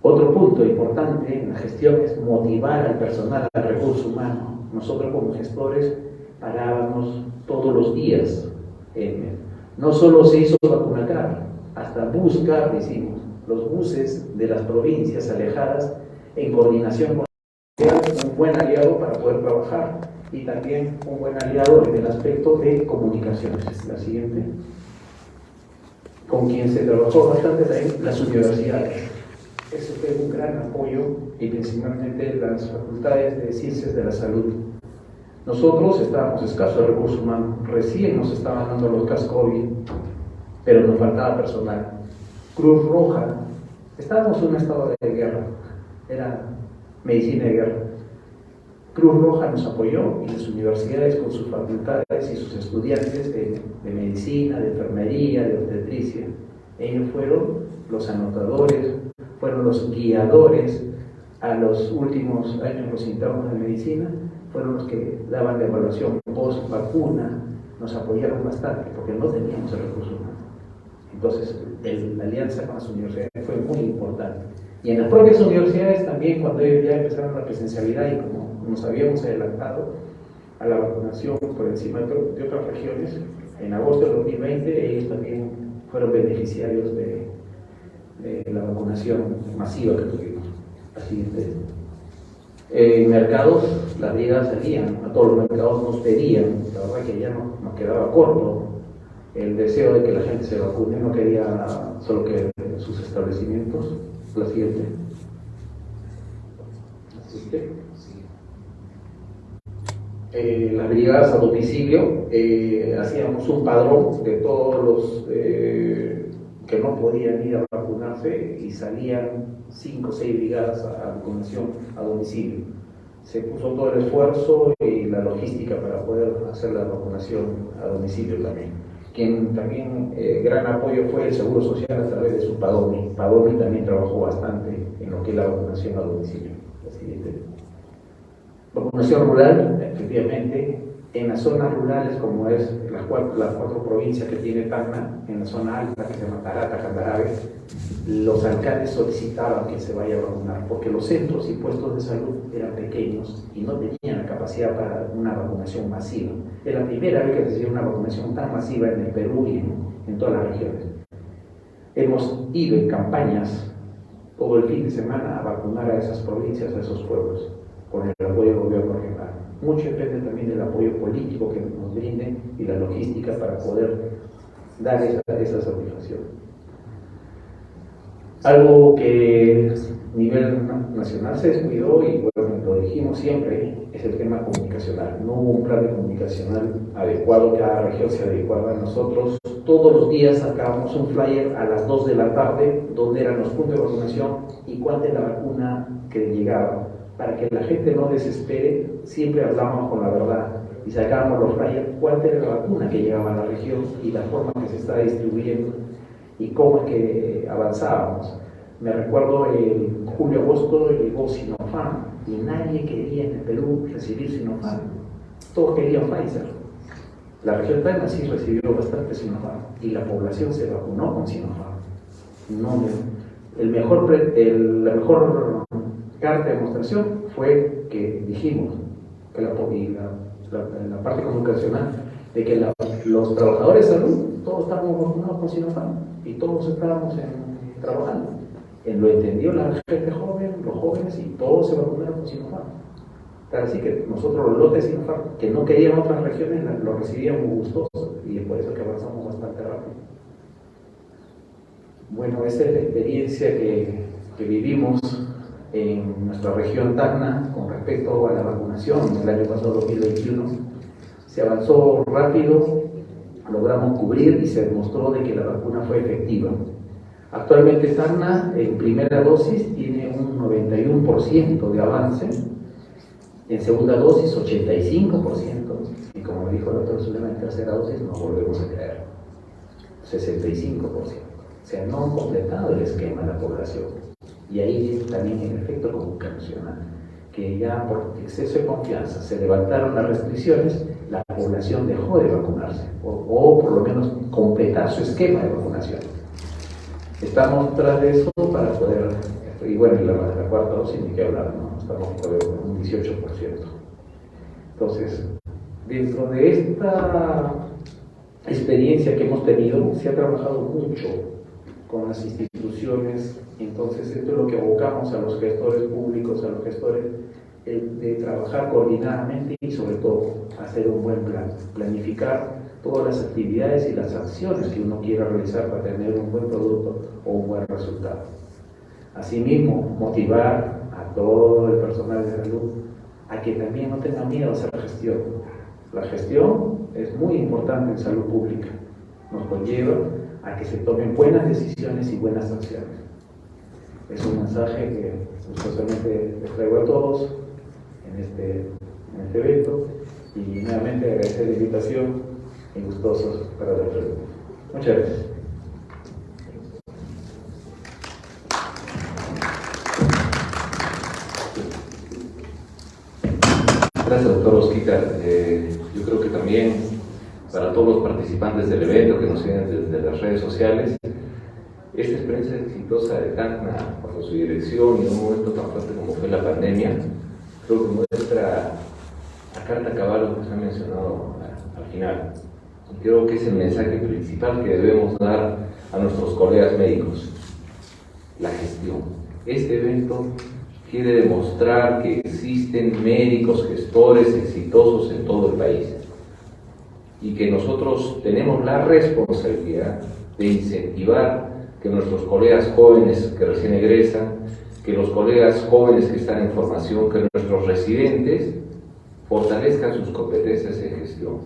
Otro punto importante en la gestión es motivar al personal, al recurso humano. Nosotros como gestores parábamos todos los días. No solo se hizo vacunacar, hasta buscar hicimos. los buses de las provincias alejadas en coordinación con un buen aliado para poder trabajar y también un buen aliado en el aspecto de comunicaciones. La siguiente. Con quien se trabajó bastante también las universidades. Eso fue un gran apoyo y principalmente las facultades de ciencias de la salud. Nosotros estábamos escasos de recursos humanos, recién nos estaban dando los casos COVID, pero nos faltaba personal. Cruz Roja, estábamos en un estado de guerra, era medicina de guerra. Cruz Roja nos apoyó y las universidades con sus facultades y sus estudiantes de medicina, de enfermería, de obstetricia. Ellos fueron los anotadores, fueron los guiadores a los últimos años, los internos de medicina, fueron los que daban la evaluación post vacuna, nos apoyaron bastante porque no teníamos el recurso humano. Entonces, la alianza con las universidades fue muy importante. Y en las propias universidades también, cuando ellos ya empezaron la presencialidad y como nos habíamos adelantado a la vacunación por encima de otras regiones, en agosto de 2020 ellos también fueron beneficiarios de la vacunación masiva que tuvimos. Así en mercados, las brigadas salían, a todos los mercados nos pedían, la verdad que ya nos quedaba corto el deseo de que la gente se vacune, no quería solo que sus establecimientos. La siguiente. Las brigadas a domicilio, hacíamos un padrón de todos los que no podían ir a vacunarse y salían 5 o 6 brigadas a vacunación a domicilio. Se puso todo el esfuerzo y la logística para poder hacer la vacunación a domicilio también. Quien también gran apoyo fue el Seguro Social a través de su Padomi. Padomi también trabajó bastante en lo que es la vacunación a domicilio. La siguiente. Vacunación rural, efectivamente, en las zonas rurales como es las 4 provincias que tiene Tacna, en la zona alta que se llama Tarata, Candarave, los alcaldes solicitaban que se vaya a vacunar porque los centros y puestos de salud eran pequeños y no tenían la capacidad para una vacunación masiva. Es la primera vez que se hacía una vacunación tan masiva en el Perú y en todas las regiones. Hemos ido en campañas todo el fin de semana a vacunar a esas provincias, a esos pueblos, con el apoyo del gobierno regional. Mucho depende también del apoyo político que nos brinden y la logística para poder dar esa satisfacción. Algo que a nivel nacional se descuidó y bueno, lo dijimos siempre, es el tema comunicacional. No hubo un plan de comunicacional adecuado, cada región se adecuaba. Nosotros todos los días sacábamos un flyer a las 2 de la tarde donde eran los puntos de vacunación y cuál era la vacuna que llegaba. Para que la gente no desespere, siempre hablábamos con la verdad y sacábamos los flyers, cuál era la vacuna que llegaba a la región y la forma que se está distribuyendo y cómo es que avanzábamos. Me recuerdo en julio-agosto llegó Sinopharm y nadie quería en el Perú recibir Sinopharm, todos querían Pfizer. La región Tacna sí recibió bastante Sinopharm y la población se vacunó con Sinopharm. La mejor carta de demostración fue que dijimos que la parte comunicacional de que los trabajadores de salud todos estábamos vacunados con Sinopharm y todos estábamos trabajando. Lo entendió la gente joven, los jóvenes y todos se vacunaron con Sinopharm. Así que nosotros los lotes de Sinopharm que no querían otras regiones los recibíamos gustosos y es por eso que avanzamos bastante rápido. Bueno, esta es la experiencia que vivimos en nuestra región Tacna con respecto a la vacunación. El año pasado, 2021, se avanzó rápido, logramos cubrir y se demostró de que la vacuna fue efectiva. Actualmente Tacna en primera dosis tiene un 91% de avance, en segunda dosis 85%, y como dijo el doctor Zulema, en tercera dosis nos volvemos a caer, 65%. O sea, no han completado el esquema de la población. Y ahí viene también el efecto comunicacional, que ya por exceso de confianza se levantaron las restricciones, la población dejó de vacunarse, o por lo menos completar su esquema de vacunación. Estamos tras de eso para poder, y bueno, la cuarta dosis ni que hablar, ¿no? Estamos con un 18%. Entonces, dentro de esta experiencia que hemos tenido, se ha trabajado mucho con las instituciones. Entonces esto es lo que abocamos a los gestores públicos, a los gestores, de trabajar coordinadamente y sobre todo hacer un buen plan, planificar todas las actividades y las acciones que uno quiera realizar para tener un buen producto o un buen resultado. Asimismo, motivar a todo el personal de salud a que también no tenga miedo a hacer gestión. La gestión es muy importante en salud pública, nos conlleva a que se tomen buenas decisiones y buenas acciones. Es un mensaje que especialmente les traigo a todos en este evento, y nuevamente agradecer la invitación y gustosos para la pregunta. Muchas gracias. Gracias, doctor Osquita. Yo creo que también para todos los participantes del evento que nos siguen desde las redes sociales, esta experiencia exitosa de Tacna bajo su dirección y en un momento tan fuerte como fue la pandemia, creo que muestra a carta cabal lo que se ha mencionado al final. Y creo que es el mensaje principal que debemos dar a nuestros colegas médicos: la gestión. Este evento quiere demostrar que existen médicos gestores exitosos en todo el país y que nosotros tenemos la responsabilidad de incentivar que nuestros colegas jóvenes que recién egresan, que los colegas jóvenes que están en formación, que nuestros residentes fortalezcan sus competencias en gestión.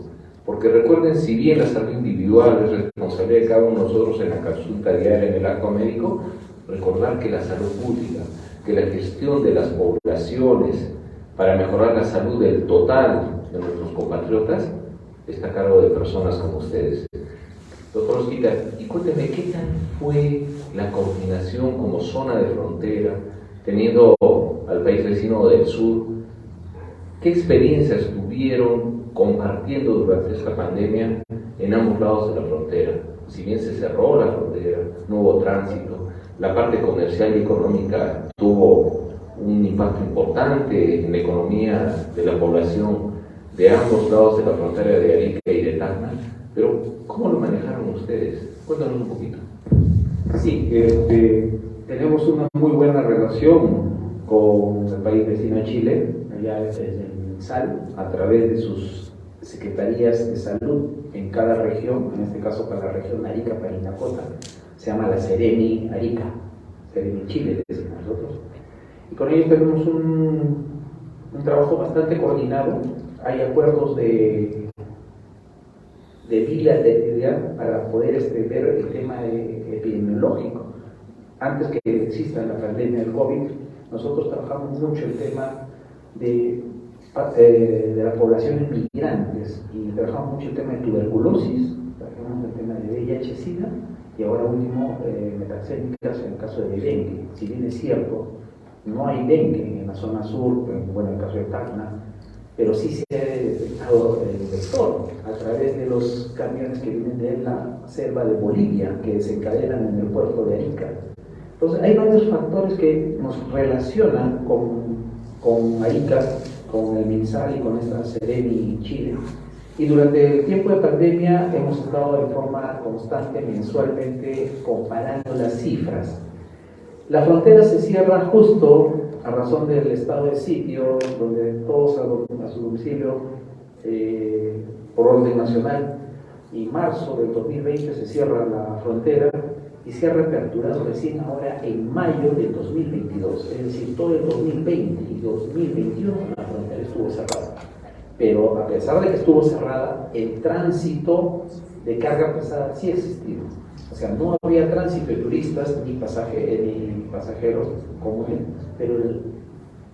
Porque recuerden, si bien la salud individual es responsabilidad de cada uno de nosotros en la consulta diaria, en el acto médico, recordar que la salud pública, que la gestión de las poblaciones para mejorar la salud del total de nuestros compatriotas está a cargo de personas como ustedes. Doctor Osquita, y cuénteme, ¿qué tal fue la coordinación como zona de frontera, teniendo al país vecino del sur? ¿Qué experiencias tuvieron compartiendo durante esta pandemia en ambos lados de la frontera? Si bien se cerró la frontera, no hubo tránsito, la parte comercial y económica tuvo un impacto importante en la economía de la población de ambos lados de la frontera de Arica y de Tacna, pero ¿cómo lo manejaron ustedes? Cuéntanos un poquito. Sí, tenemos una muy buena relación con el país vecino Chile, allá desde el MinSal, a través de sus secretarías de salud en cada región, en este caso para la región Arica, Parinacota, se llama la Seremi Arica, Seremi Chile, decimos nosotros. Y con ellos tenemos un trabajo bastante coordinado. Hay acuerdos de bilateralidad para poder ver el tema epidemiológico. Antes que exista la pandemia del COVID, nosotros trabajamos mucho el tema de las poblaciones migrantes y trabajamos mucho el tema de tuberculosis, trabajamos el tema de VIH-Sida y ahora último metaxémicas en el caso de dengue. Si bien es cierto, no hay dengue en la zona sur, bueno, en el caso de Tacna, pero sí se ha detectado el vector a través de los camiones que vienen de la selva de Bolivia, que desencadenan en el puerto de Arica. Entonces hay varios factores que nos relacionan con Arica, con el MinSal y con esta Seremi Chile. Y durante el tiempo de pandemia hemos estado de forma constante, mensualmente, comparando las cifras. La frontera se cierra justo a razón del estado de sitio, donde todos a su domicilio por orden nacional, y marzo del 2020 se cierra la frontera y se ha reaperturado recién ahora en mayo del 2022, es decir, todo el 2020 y 2021 la frontera estuvo cerrada. Pero a pesar de que estuvo cerrada, el tránsito de carga pesada sí existió. O sea, no había tránsito de turistas ni pasajeros comunes, pero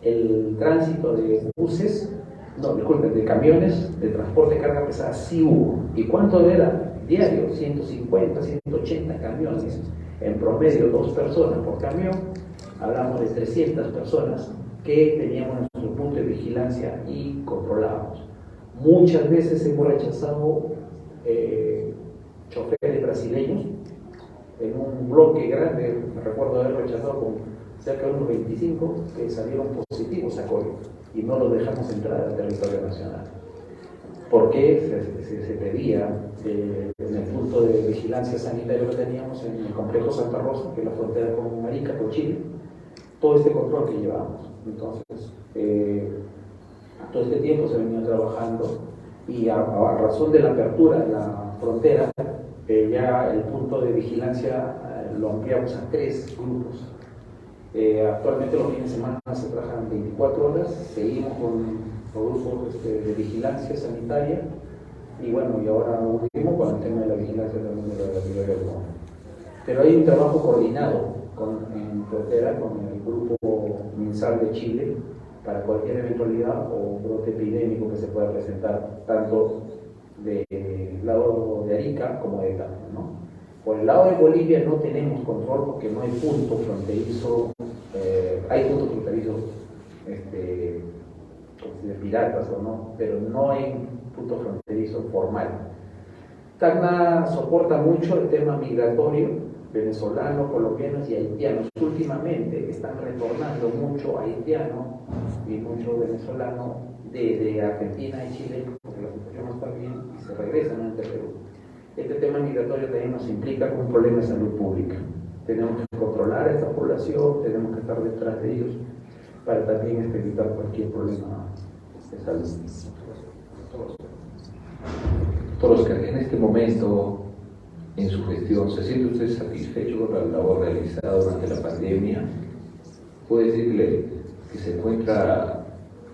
el tránsito de buses, de camiones de transporte de carga pesada sí hubo. ¿Y cuánto era? Diario, 150, 180 camiones, en promedio 2 personas por camión. Hablamos de 300 personas que teníamos nuestro punto de vigilancia y controlábamos. Muchas veces hemos rechazado choferes brasileños en un bloque grande. Me recuerdo haber rechazado con cerca de unos 25 que salieron positivos a COVID y no los dejamos entrar al territorio nacional. por qué se pedía en el punto de vigilancia sanitaria que teníamos en el complejo Santa Rosa, que es la frontera con Arica, con Chile, todo este control que llevamos. Entonces, todo este tiempo se venía trabajando y a razón de la apertura de la frontera, ya el punto de vigilancia lo ampliamos a 3 grupos. Actualmente los fines de semana se trabajan 24 horas, seguimos con los grupos de vigilancia sanitaria y bueno, y ahora último con el tema de la vigilancia también de la vida del mundo. Pero hay un trabajo coordinado en frontera con el grupo MinSal de Chile para cualquier eventualidad o brote epidémico que se pueda presentar tanto del lado de Arica como de Tacna, ¿no? Por el lado de Bolivia no tenemos control porque no hay punto fronterizo, hay puntos fronterizos de piratas o no, pero no hay punto fronterizo formal. Tacna soporta mucho el tema migratorio, venezolanos, colombianos y haitianos. Últimamente están retornando mucho haitianos y mucho venezolano desde Argentina y Chile, porque la situación no está bien, y se regresan ante Perú. Este tema migratorio también nos implica un problema de salud pública. Tenemos que controlar a esta población, tenemos que estar detrás de ellos para también evitar cualquier problema de salud. Doctor Oscar, en este momento, en su gestión, ¿se siente usted satisfecho con la labor realizada durante la pandemia? ¿Puede decirle que se encuentra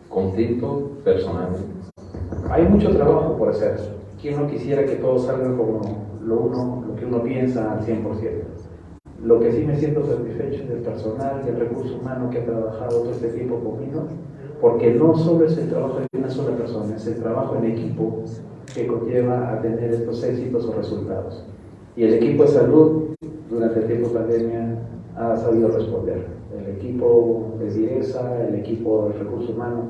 contento personalmente? Hay mucho trabajo por hacer. ¿Quién no quisiera que todo salga como lo que uno piensa al 100%? Lo que sí me siento satisfecho es del personal, del recurso humano que ha trabajado todo este tiempo conmigo, porque no solo es el trabajo de una sola persona, es el trabajo en equipo que conlleva a tener estos éxitos o resultados. Y el equipo de salud, durante el tiempo de pandemia, ha sabido responder. El equipo de Direza, el equipo de recurso humano,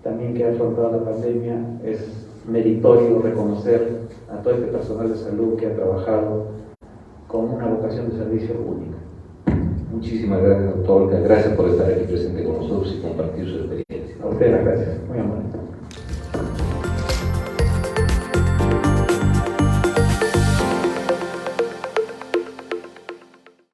también que ha afrontado la pandemia, es meritorio reconocer a todo este personal de salud que ha trabajado con una vocación de servicio única. Muchísimas gracias, doctor Olga. Gracias por estar aquí presente con nosotros y compartir su experiencia. A usted las gracias. Muy amable.